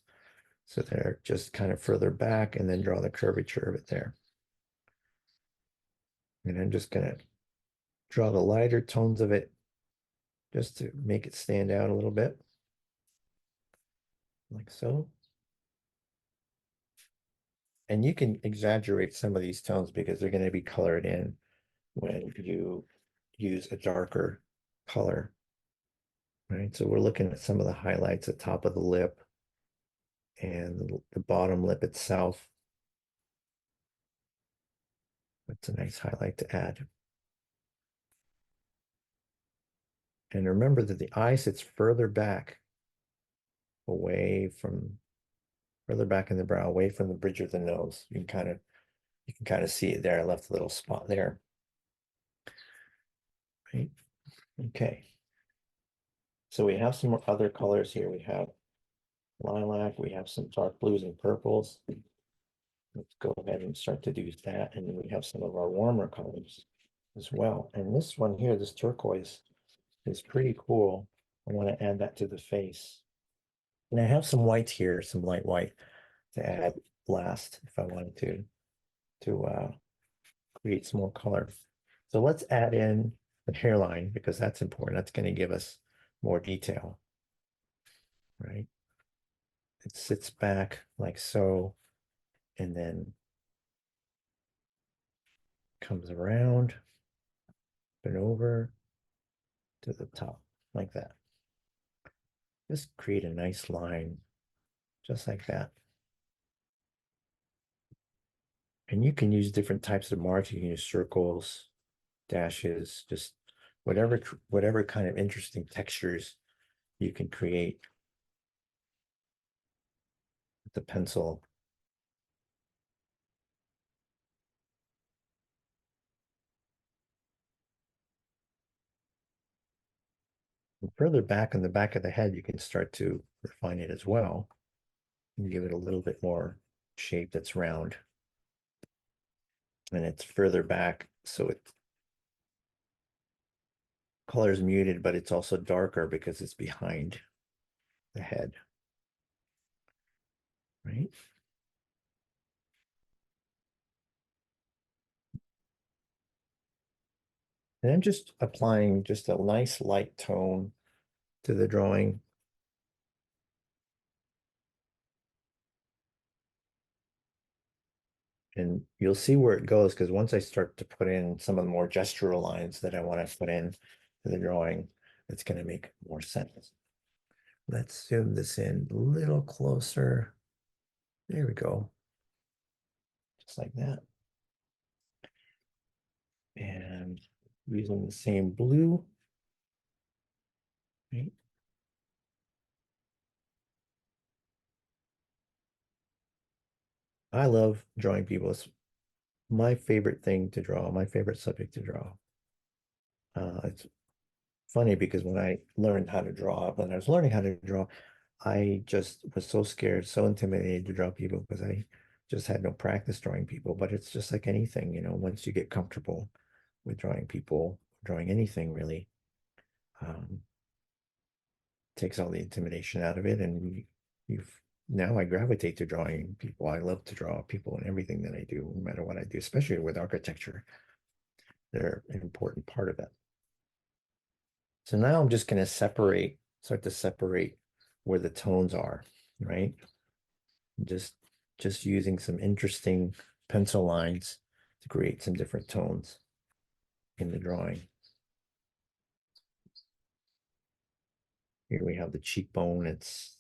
So they're just kind of further back and then draw the curvature of it there. And I'm just going to draw the lighter tones of it just to make it stand out a little bit, like so. And you can exaggerate some of these tones because they're going to be colored in when you use a darker color, right? So we're looking at some of the highlights at the top of the lip and the bottom lip itself. That's a nice highlight to add. And remember that the eye sits further back, further back in the brow, away from the bridge of the nose. You can kind of see it there. I left a little spot there. Right. Okay. So we have some more other colors here. We have lilac, we have some dark blues and purples. let's go ahead and start to do that. And then we have some of our warmer colors as well. And this one here, this turquoise, is pretty cool. I want to add that to the face. And I have some white here, some light white to add last if I wanted to create some more color. So let's add in the hairline because that's important. That's going to give us more detail, right? It sits back like so, and then comes around and over to the top like that. Just create a nice line just like that. And you can use different types of marks. You can use circles, dashes, just whatever kind of interesting textures you can create with the pencil. And further back on the back of the head, you can start to refine it as well and give it a little bit more shape that's round. And it's further back, so it color is muted, but it's also darker because it's behind the head, right? And I'm just applying just a nice light tone to the drawing. And you'll see where it goes because once I start to put in some of the more gestural lines that I want to put in to the drawing, it's going to make more sense. Let's zoom this in a little closer. There we go. Just like that. And using the same blue. Right? I love drawing people. It's my favorite thing to draw, my favorite subject to draw. It's funny because when I learned how to draw, when I was learning how to draw, I just was so scared, so intimidated to draw people because I just had no practice drawing people. But it's just like anything, you know, once you get comfortable with drawing people, drawing anything really, um, takes all the intimidation out of it. And you've now I gravitate to drawing people. I love to draw people in everything that I do, no matter what I do, especially with architecture. They're an important part of it. So now I'm just going to start to separate where the tones are, right? Just using some interesting pencil lines to create some different tones in the drawing. Here we have the cheekbone. It's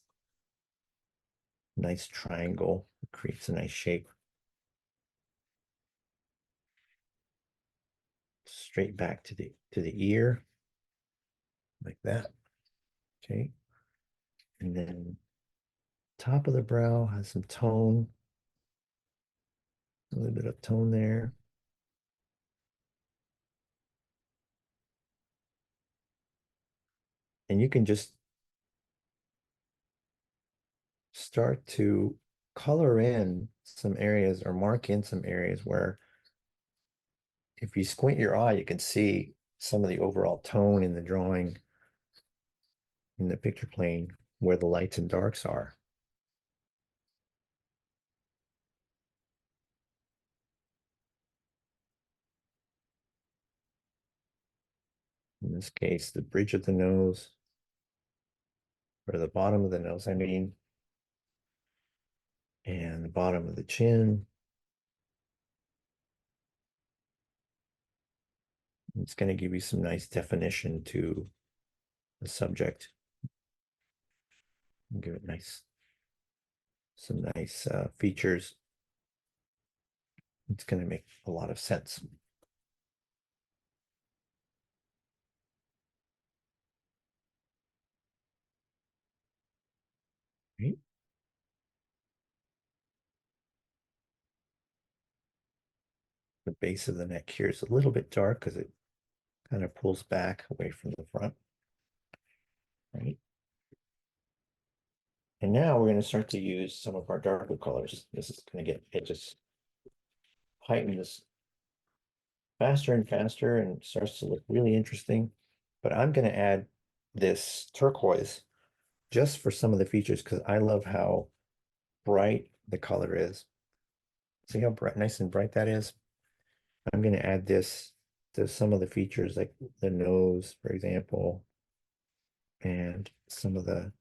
a nice triangle. It creates a nice shape. Straight back to the ear, like that. Okay. And then top of the brow has some tone. A little bit of tone there. And you can just start to color in some areas or mark in some areas where if you squint your eye, you can see some of the overall tone in the drawing in the picture plane where the lights and darks are. In this case, the bridge of the nose, or the bottom of the nose, I mean, and the bottom of the chin. It's going to give you some nice definition to the subject. Give it some nice features. It's going to make a lot of sense. Right? The base of the neck here is a little bit dark because it kind of pulls back away from the front. Right? And now we're going to start to use some of our darker colors. This is going to get edges heighten this faster and faster and starts to look really interesting. But I'm going to add this turquoise just for some of the features because I love how bright the color is. See how bright, nice and bright that is? I'm going to add this to some of the features like the nose, for example, and some of the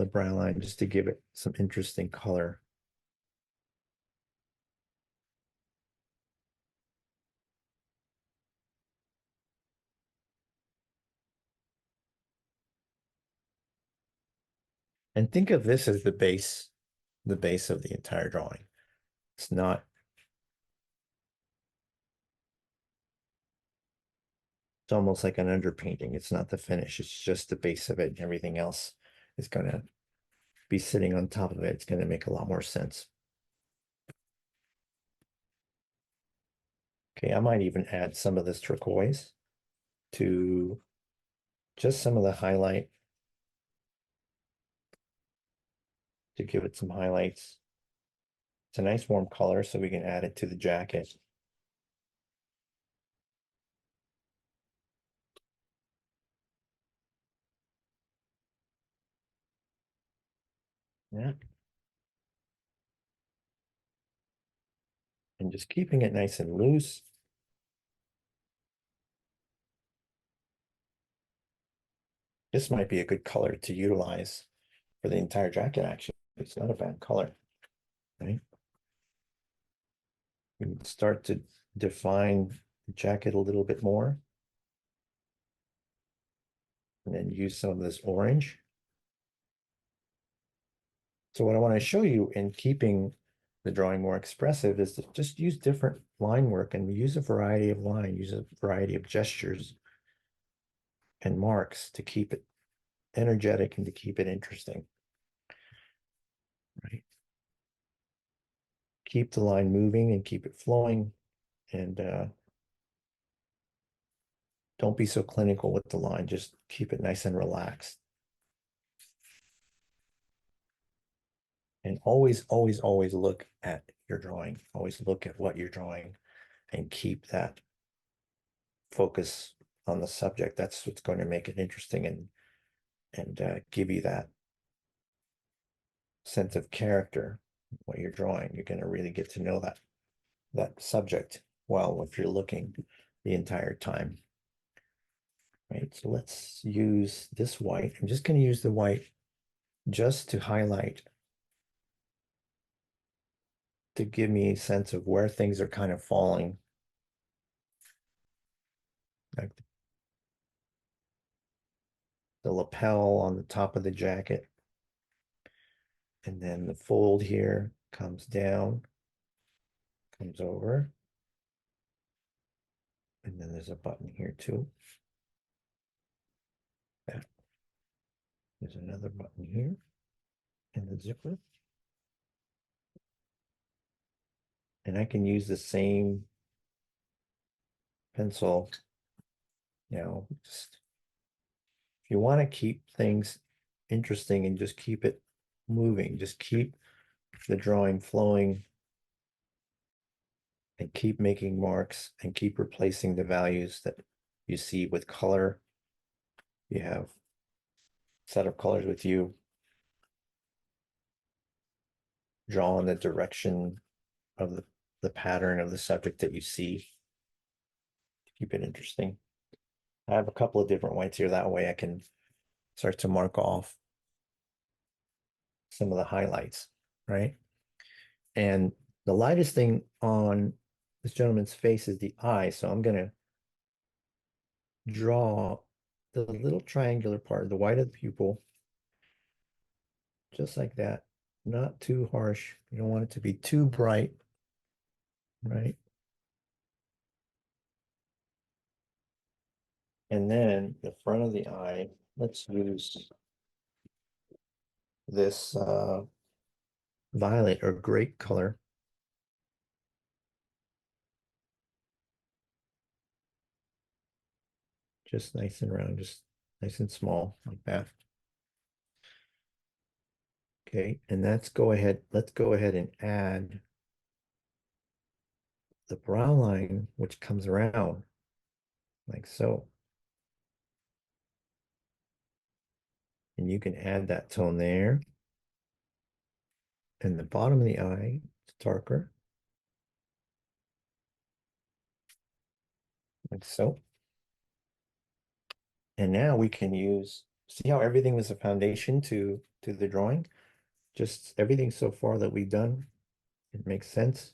brown line just to give it some interesting color. And think of this as the base of the entire drawing. It's not, it's almost like an underpainting. It's not the finish. It's just the base of it. And everything else is going to be sitting on top of it. It's going to make a lot more sense. Okay, I might even add some of this turquoise to just some of the highlight to give it some highlights. It's a nice warm color, so we can add it to the jacket. Yeah. And just keeping it nice and loose. This might be a good color to utilize for the entire jacket, actually. It's not a bad color, right? We can start to define the jacket a little bit more. And then use some of this orange. So what I want to show you in keeping the drawing more expressive is to just use different line work and use a variety of line, use a variety of gestures and marks to keep it energetic and to keep it interesting, right? Keep the line moving and keep it flowing, and don't be so clinical with the line. Just keep it nice and relaxed. And always, always, always look at your drawing. Always look at what you're drawing and keep that focus on the subject. That's what's going to make it interesting and give you that sense of character. What you're drawing, you're going to really get to know that subject well if you're looking the entire time. Right, so let's use this white. I'm just going to use the white just to highlight, to give me a sense of where things are kind of falling. Like the lapel on the top of the jacket. And then the fold here comes down, comes over. And then there's a button here too. Yeah. There's another button here in the zipper. And I can use the same pencil, just if you want to keep things interesting and just keep it moving, just keep the drawing flowing and keep making marks and keep replacing the values that you see with color. You have a set of colors with you. Draw in the direction of the pattern of the subject that you see to keep it interesting. I have a couple of different whites here. That way I can start to mark off some of the highlights, right? And the lightest thing on this gentleman's face is the eye. So I'm going to draw the little triangular part, the white of the pupil, just like that. Not too harsh. You don't want it to be too bright, right? And then the front of the eye, let's use this violet or grape color. Just nice and round, just nice and small like that. Okay, and let's go ahead and add the brow line, which comes around like so. And you can add that tone there. And the bottom of the eye is darker, like so. And now we can use, see how everything was a foundation to the drawing? Just everything so far that we've done, it makes sense.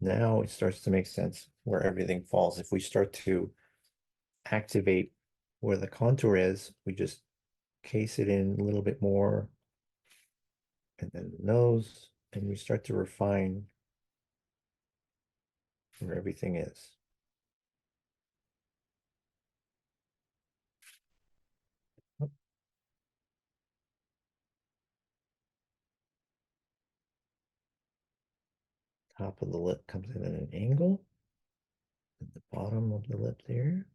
Now it starts to make sense where everything falls. If we start to activate where the contour is, we just case it in a little bit more, and then the nose, and we start to refine where everything is. Top of the lip comes in at an angle, and the bottom of the lip there.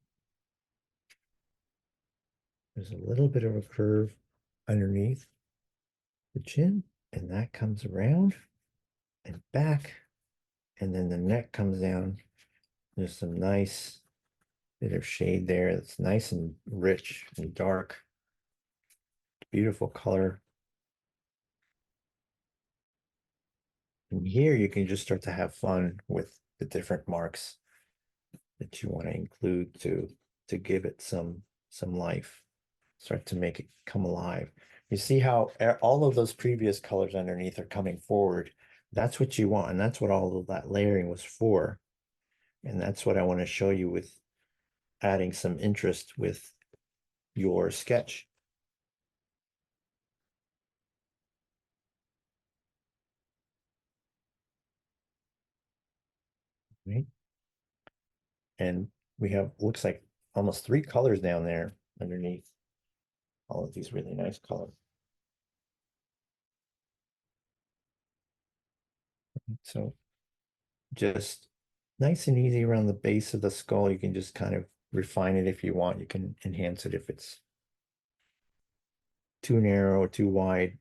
There's a little bit of a curve underneath the chin, and that comes around and back, and then the neck comes down. There's some nice bit of shade there. It's nice and rich and dark. Beautiful color. And here you can just start to have fun with the different marks that you want to include to give it some life. Start to make it come alive. You see how all of those previous colors underneath are coming forward. That's what you want, and that's what all of that layering was for. And that's what I want to show you with adding some interest with your sketch. Right? And we have, looks like almost 3 colors down there underneath all of these really nice colors. So just nice and easy around the base of the skull. You can just kind of refine it if you want. You can enhance it if it's too narrow or too wide.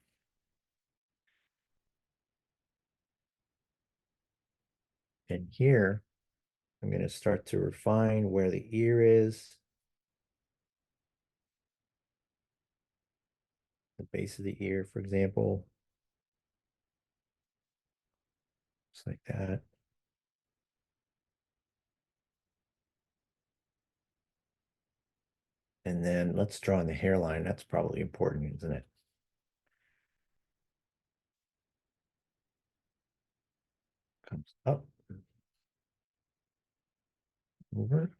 And here, I'm going to start to refine where the ear is, the base of the ear, for example, just like that. And then let's draw in the hairline. That's probably important, isn't it? Comes up, over.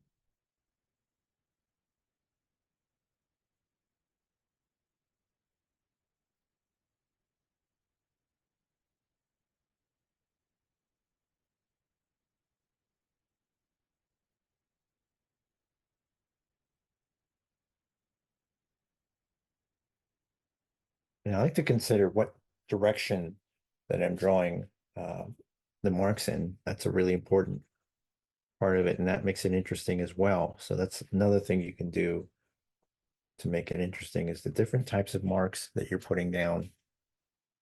And I like to consider what direction that I'm drawing the marks in. That's a really important part of it, and that makes it interesting as well. So that's another thing you can do to make it interesting is the different types of marks that you're putting down.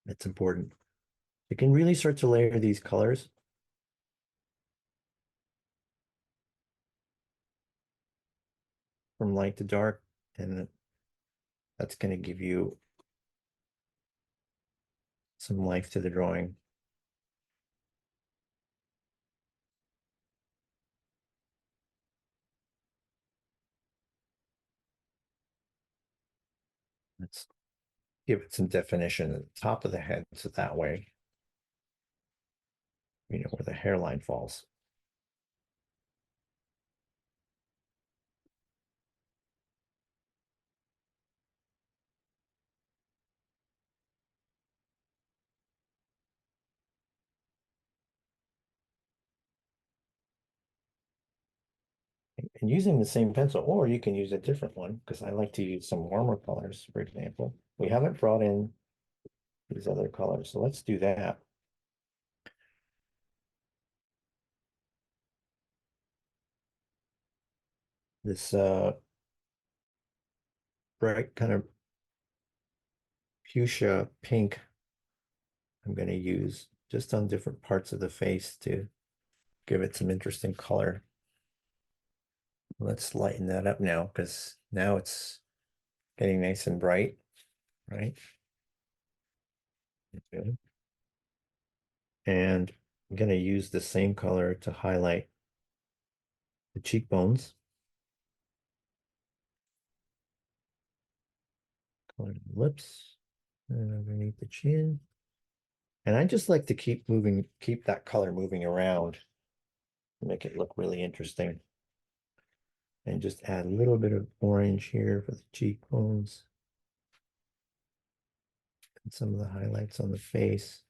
It's important. You can really start to layer these colors from light to dark, and that's going to give you some life to the drawing. Let's give it some definition at the top of the head, so that way, you know, where the hairline falls. And using the same pencil, or you can use a different one, because I like to use some warmer colors, for example. We haven't brought in these other colors, so let's do that. This bright kind of fuchsia pink I'm going to use just on different parts of the face to give it some interesting color. Let's lighten that up now because now it's getting nice and bright, right? Okay. And I'm going to use the same color to highlight the cheekbones. Color the lips and underneath the chin. And I just like to keep that color moving around to make it look really interesting. And just add a little bit of orange here for the cheekbones. And some of the highlights on the face.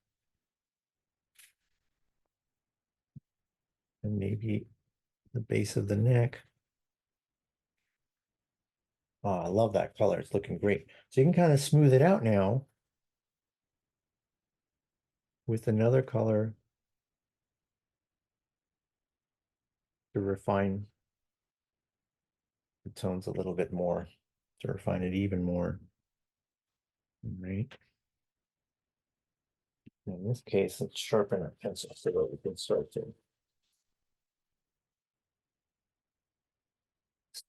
And maybe the base of the neck. Oh, I love that color. It's looking great. So you can kind of smooth it out now with another color to refine the tones a little bit more, to refine it even more. Right. In this case, let's sharpen our pencil so that we can start to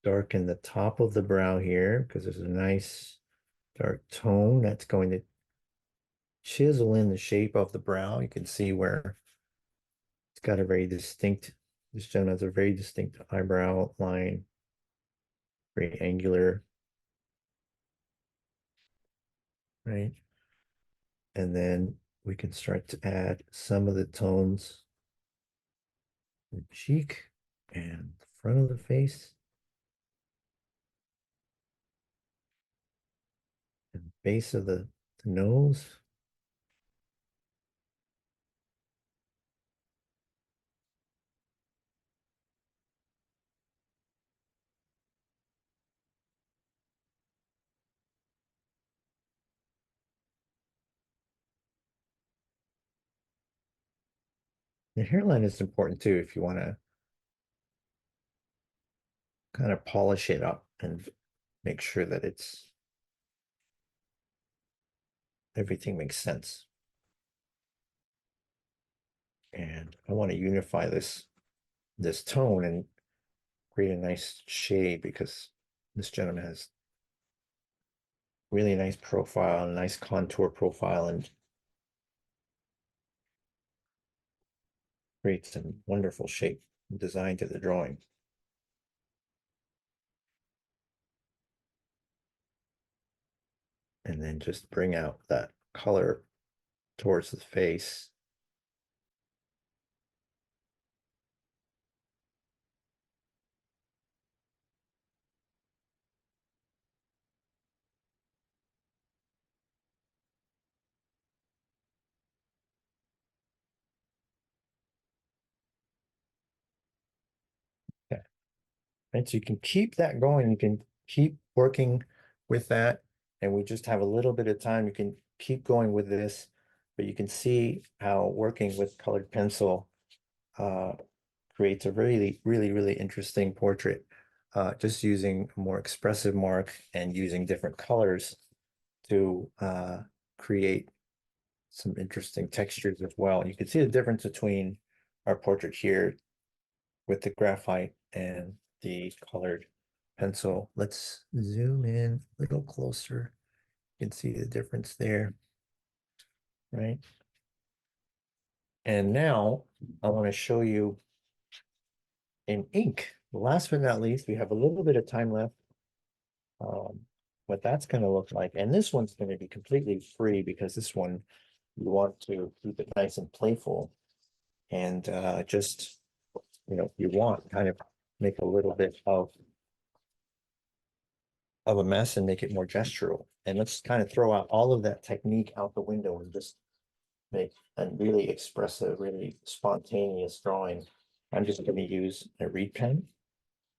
darken the top of the brow here because there's a nice dark tone that's going to chisel in the shape of the brow. You can see where it's got a very distinct, this gentleman has a very distinct eyebrow line, very angular, right? And then we can start to add some of the tones in the cheek and the front of the face. And base of the nose. The hairline is important too if you want to kind of polish it up and make sure that everything makes sense. And I want to unify this tone and create a nice shade because this gentleman has really nice profile, a nice contour profile, and creates some wonderful shape and design to the drawing. And then just bring out that color towards the face. Okay. And so you can keep that going. You can keep working with that. And we just have a little bit of time. You can keep going with this, but you can see how working with colored pencil creates a really, really, really interesting portrait. Just using a more expressive mark and using different colors to create some interesting textures as well. You can see the difference between our portrait here with the graphite and the colored pencil. Let's zoom in a little closer. You can see the difference there, right? And now I want to show you in ink. Last but not least, we have a little bit of time left. What that's going to look like. And this one's going to be completely free because this one you want to keep it nice and playful and just, you want kind of make a little bit of a mess and make it more gestural. And let's kind of throw out all of that technique out the window and just make a really expressive, really spontaneous drawing. I'm just going to use a reed pen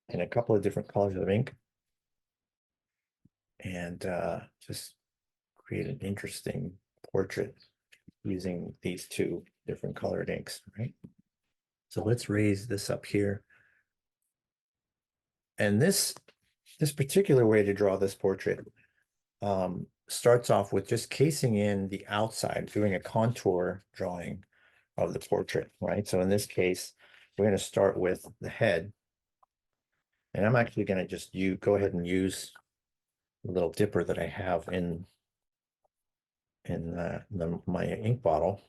and a couple of different colors of ink and just create an interesting portrait using these two different colored inks, right? So let's raise this up here. And this particular way to draw this portrait starts off with just casing in the outside, doing a contour drawing of the portrait, right? So in this case, we're going to start with the head. And I'm actually going to just go ahead and use the little dipper that I have in my ink bottle.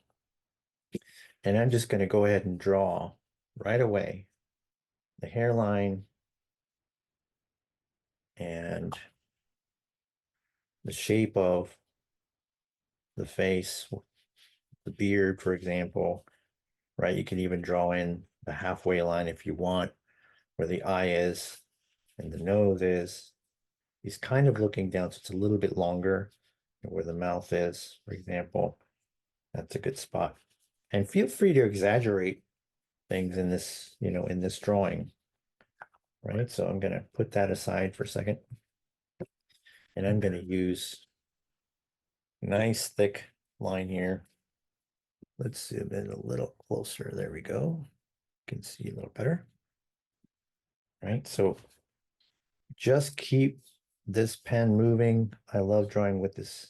And I'm just going to go ahead and draw right away the hairline and the shape of the face, the beard, for example, right? You can even draw in the halfway line if you want, where the eye is and the nose is. He's kind of looking down, so it's a little bit longer where the mouth is, for example. That's a good spot. And feel free to exaggerate things in this, in this drawing, right? So I'm going to put that aside for a second. And I'm going to use a nice thick line here. Let's zoom in a little closer. There we go. You can see a little better. Right? So just keep this pen moving. I love drawing with this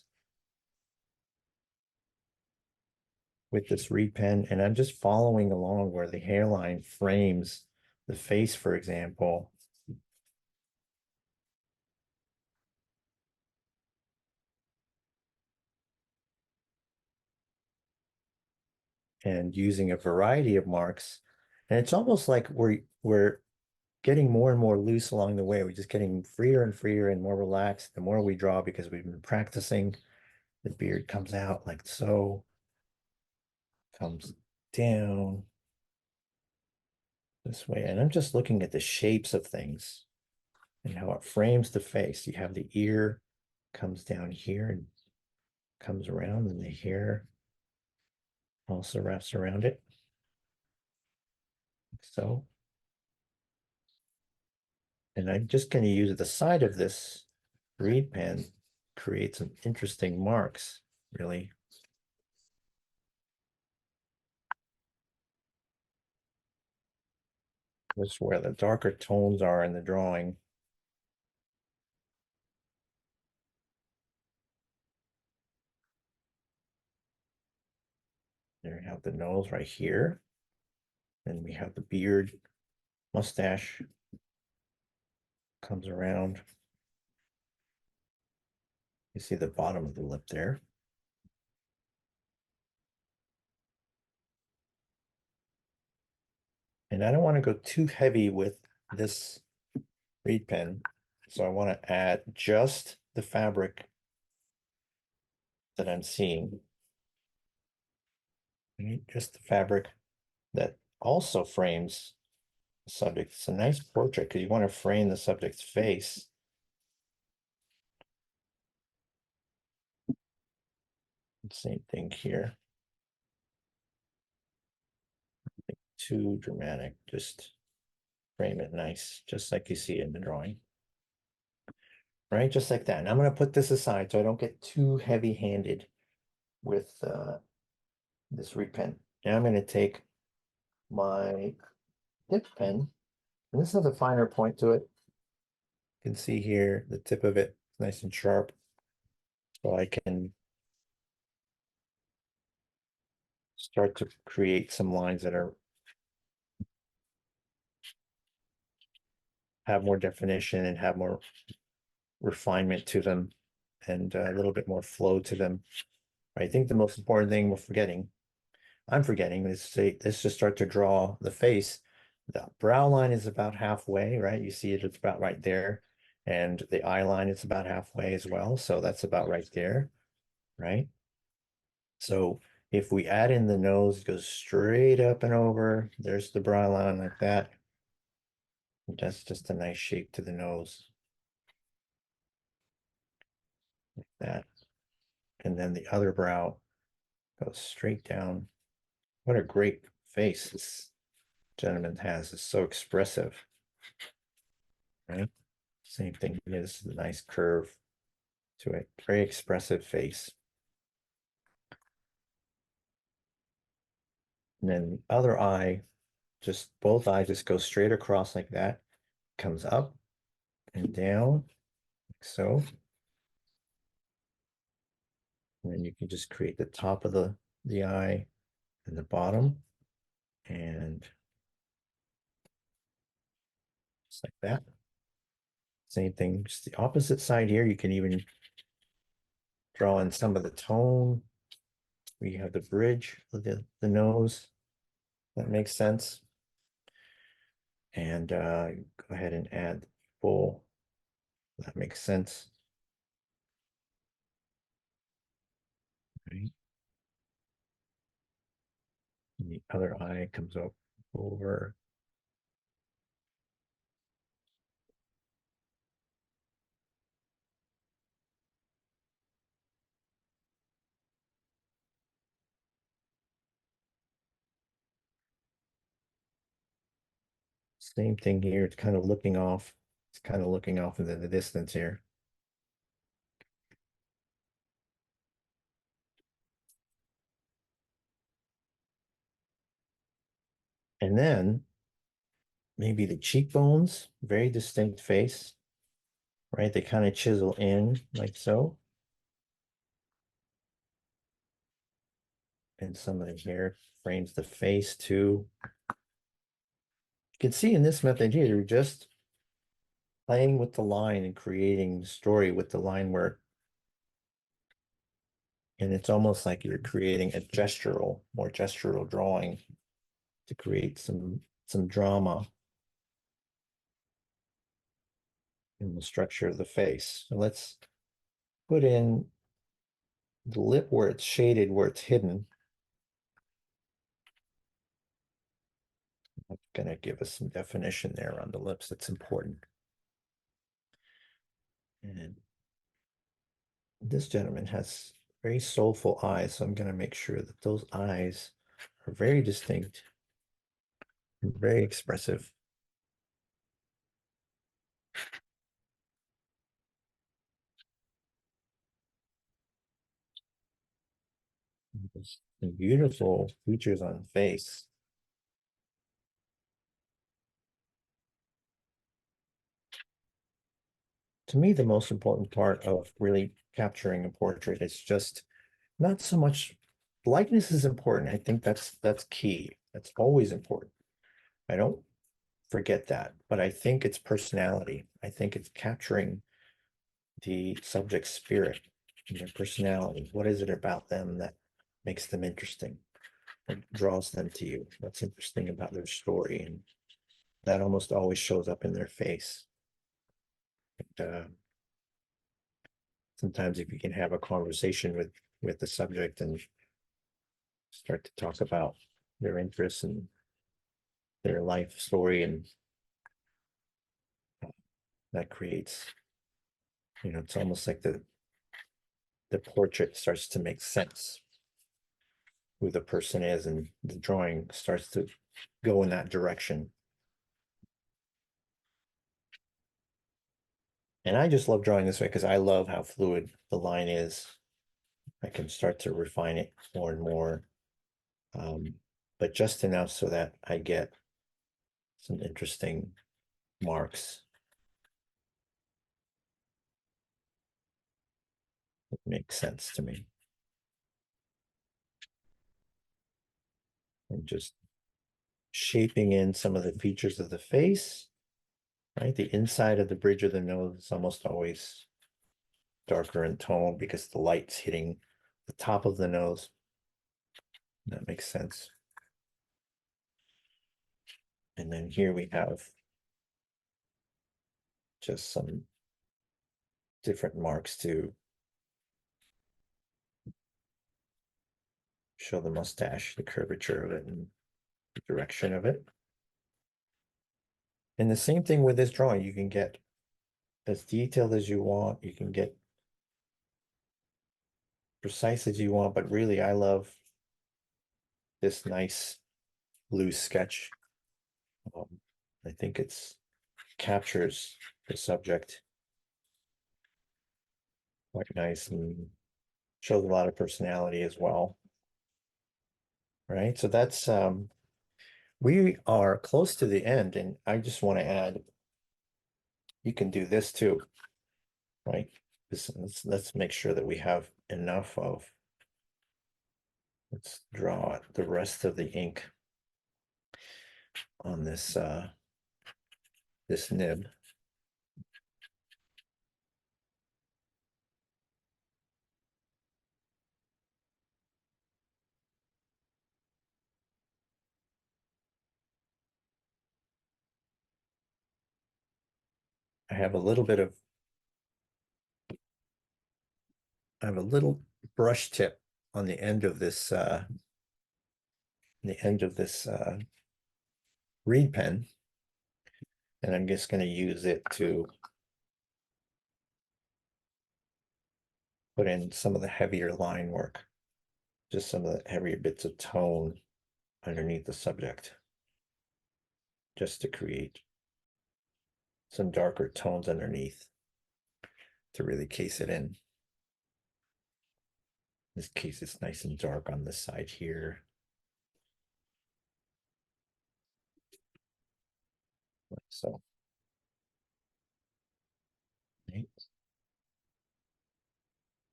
reed pen, and I'm just following along where the hairline frames the face, for example. And using a variety of marks. And it's almost like we're getting more and more loose along the way. We're just getting freer and freer and more relaxed the more we draw because we've been practicing. The beard comes out like so, comes down this way. And I'm just looking at the shapes of things and how it frames the face. You have the ear comes down here and comes around, and the hair also wraps around it. Like so. And I'm just going to use the side of this reed pen, create some interesting marks, really. This is where the darker tones are in the drawing. There we have the nose right here. Then we have the beard, mustache comes around. You see the bottom of the lip there. And I don't want to go too heavy with this reed pen. So I want to add just the fabric that I'm seeing. Just the fabric that also frames the subject. It's a nice portrait because you want to frame the subject's face. Same thing here. Too dramatic. Just frame it nice, just like you see in the drawing. Right, just like that. And I'm going to put this aside so I don't get too heavy-handed with this reed pen. Now I'm going to take my tip pen, and this has a finer point to it. You can see here the tip of it, nice and sharp. So I can start to create some lines that have more definition and have more refinement to them and a little bit more flow to them. I think the most important thing I'm forgetting is let's just start to draw the face. The brow line is about halfway, right? You see it's about right there. And the eye line is about halfway as well. So that's about right there, right? So if we add in the nose, it goes straight up and over. There's the brow line like that. That's just a nice shape to the nose. Like that. And then the other brow goes straight down. What a great face this gentleman has. It's so expressive, right? Same thing here. This is a nice curve to it. Very expressive face. And then the other eye, just both eyes just go straight across like that. Comes up and down, like so. And then you can just create the top of the eye and the bottom. And just like that. Same thing, just the opposite side here. You can even draw in some of the tone. We have the bridge of the nose. That makes sense. And go ahead and add the bowl. That makes sense. Right. And the other eye comes up over. Same thing here. It's kind of looking off. It's kind of looking off into the distance here. And then maybe the cheekbones, very distinct face, right? They kind of chisel in like so. And some of the hair frames the face too. You can see in this method here, you're just playing with the line and creating the story with the line work. And it's almost like you're creating a more gestural drawing to create some drama in the structure of the face. So let's put in the lip where it's shaded, where it's hidden. That's going to give us some definition there on the lips. That's important. And this gentleman has very soulful eyes, so I'm going to make sure that those eyes are very distinct and very expressive. Some beautiful features on the face. To me, the most important part of really capturing a portrait is just not so much likeness is important. I think that's key. That's always important. I don't forget that, but I think it's personality. I think it's capturing the subject's spirit and their personality. What is it about them that makes them interesting? What draws them to you? What's interesting about their story? And that almost always shows up in their face. Sometimes if you can have a conversation with the subject and start to talk about their interests and their life story, and that creates, it's almost like the portrait starts to make sense, who the person is, and the drawing starts to go in that direction. And I just love drawing this way because I love how fluid the line is. I can start to refine it more and more, but just enough so that I get some interesting marks. It makes sense to me. And just shaping in some of the features of the face, right? The inside of the bridge of the nose is almost always darker in tone because the light's hitting the top of the nose. That makes sense. And then here we have just some different marks to show the mustache, the curvature of it, and the direction of it. And the same thing with this drawing, you can get as detailed as you want, you can get precise as you want, but really I love this nice loose sketch. I think it's captures the subject quite nice and shows a lot of personality as well. Right, so that's we are close to the end, and I just want to add, you can do this too, right? Let's make sure that we have enough of, let's draw the rest of the ink on this this nib. I have a little bit of, I have a little brush tip on the end of this reed pen, and I'm just going to use it to put in some of the heavier line work, just some of the heavier bits of tone underneath the subject, just to create some darker tones underneath to really case it in. In this case, it's nice and dark on this side here. Like so. Right.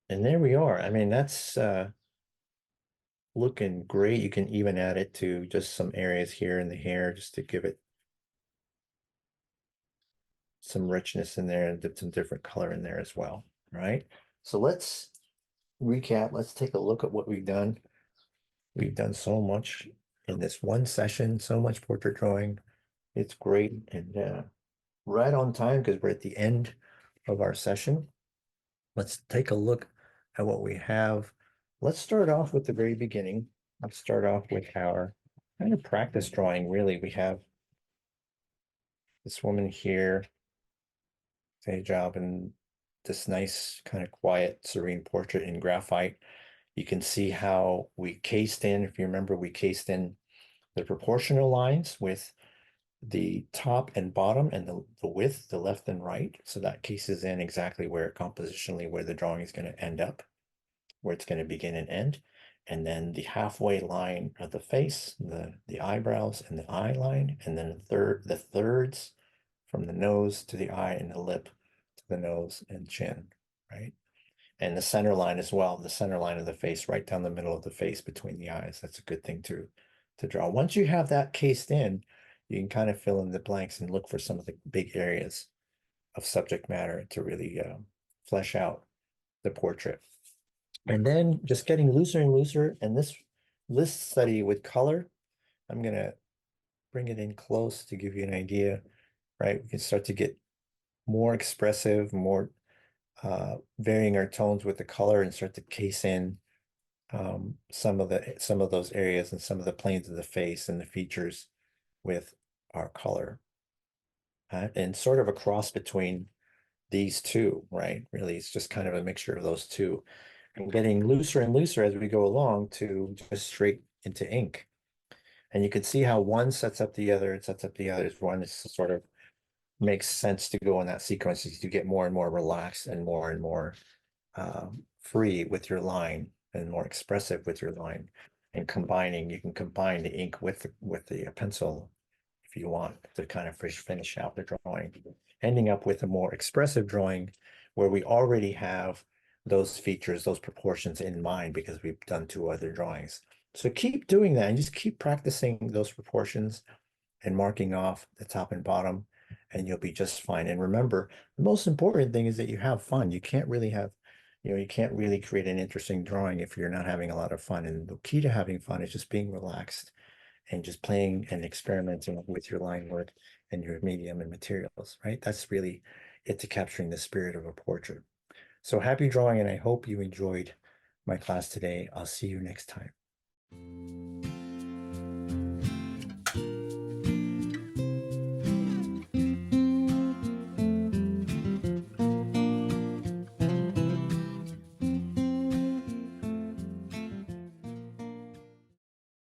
And there we are. I mean, that's looking great. You can even add it to just some areas here in the hair just to give it some richness in there and some different color in there as well, right? So let's recap. Let's take a look at what we've done. We've done so much in this one session, so much portrait drawing. It's great and right on time because we're at the end of our session. Let's take a look at what we have. Let's start off with the very beginning. Let's start off with our kind of practice drawing, really. We have this woman here, a job in this nice kind of quiet, serene portrait in graphite. You can see how we cased in, if you remember, we cased in the proportional lines with the top and bottom and the width, the left and right. So that cases in exactly where compositionally where the drawing is going to end up, where it's going to begin and end. And then the halfway line of the face, the eyebrows and the eye line, and then the thirds from the nose to the eye and the lip to the nose and chin, right? And the center line as well, the center line of the face, right down the middle of the face between the eyes. That's a good thing to draw. Once you have that cased in, you can kind of fill in the blanks and look for some of the big areas of subject matter to really flesh out the portrait. And then just getting looser and looser. And this study with color, I'm going to bring it in close to give you an idea, right? We can start to get more expressive, more varying our tones with the color and start to case in some of those areas and some of the planes of the face and the features with our color. And sort of a cross between these two, right? Really, it's just kind of a mixture of those two. And getting looser and looser as we go along to just straight into ink. And you can see how one sets up the other, it sets up the other. One is sort of makes sense to go in that sequence as you get more and more relaxed and more free with your line and more expressive with your line. And combining, you can combine the ink with the pencil if you want to kind of finish out the drawing, ending up with a more expressive drawing where we already have those features, those proportions in mind because we've done 2 other drawings. So keep doing that and just keep practicing those proportions and marking off the top and bottom, and you'll be just fine. And remember, the most important thing is that you have fun. You can't really have, you can't really create an interesting drawing if you're not having a lot of fun. And the key to having fun is just being relaxed and just playing and experimenting with your line work and your medium and materials, right? That's really it to capturing the spirit of a portrait. So happy drawing, and I hope you enjoyed my class today. I'll see you next time.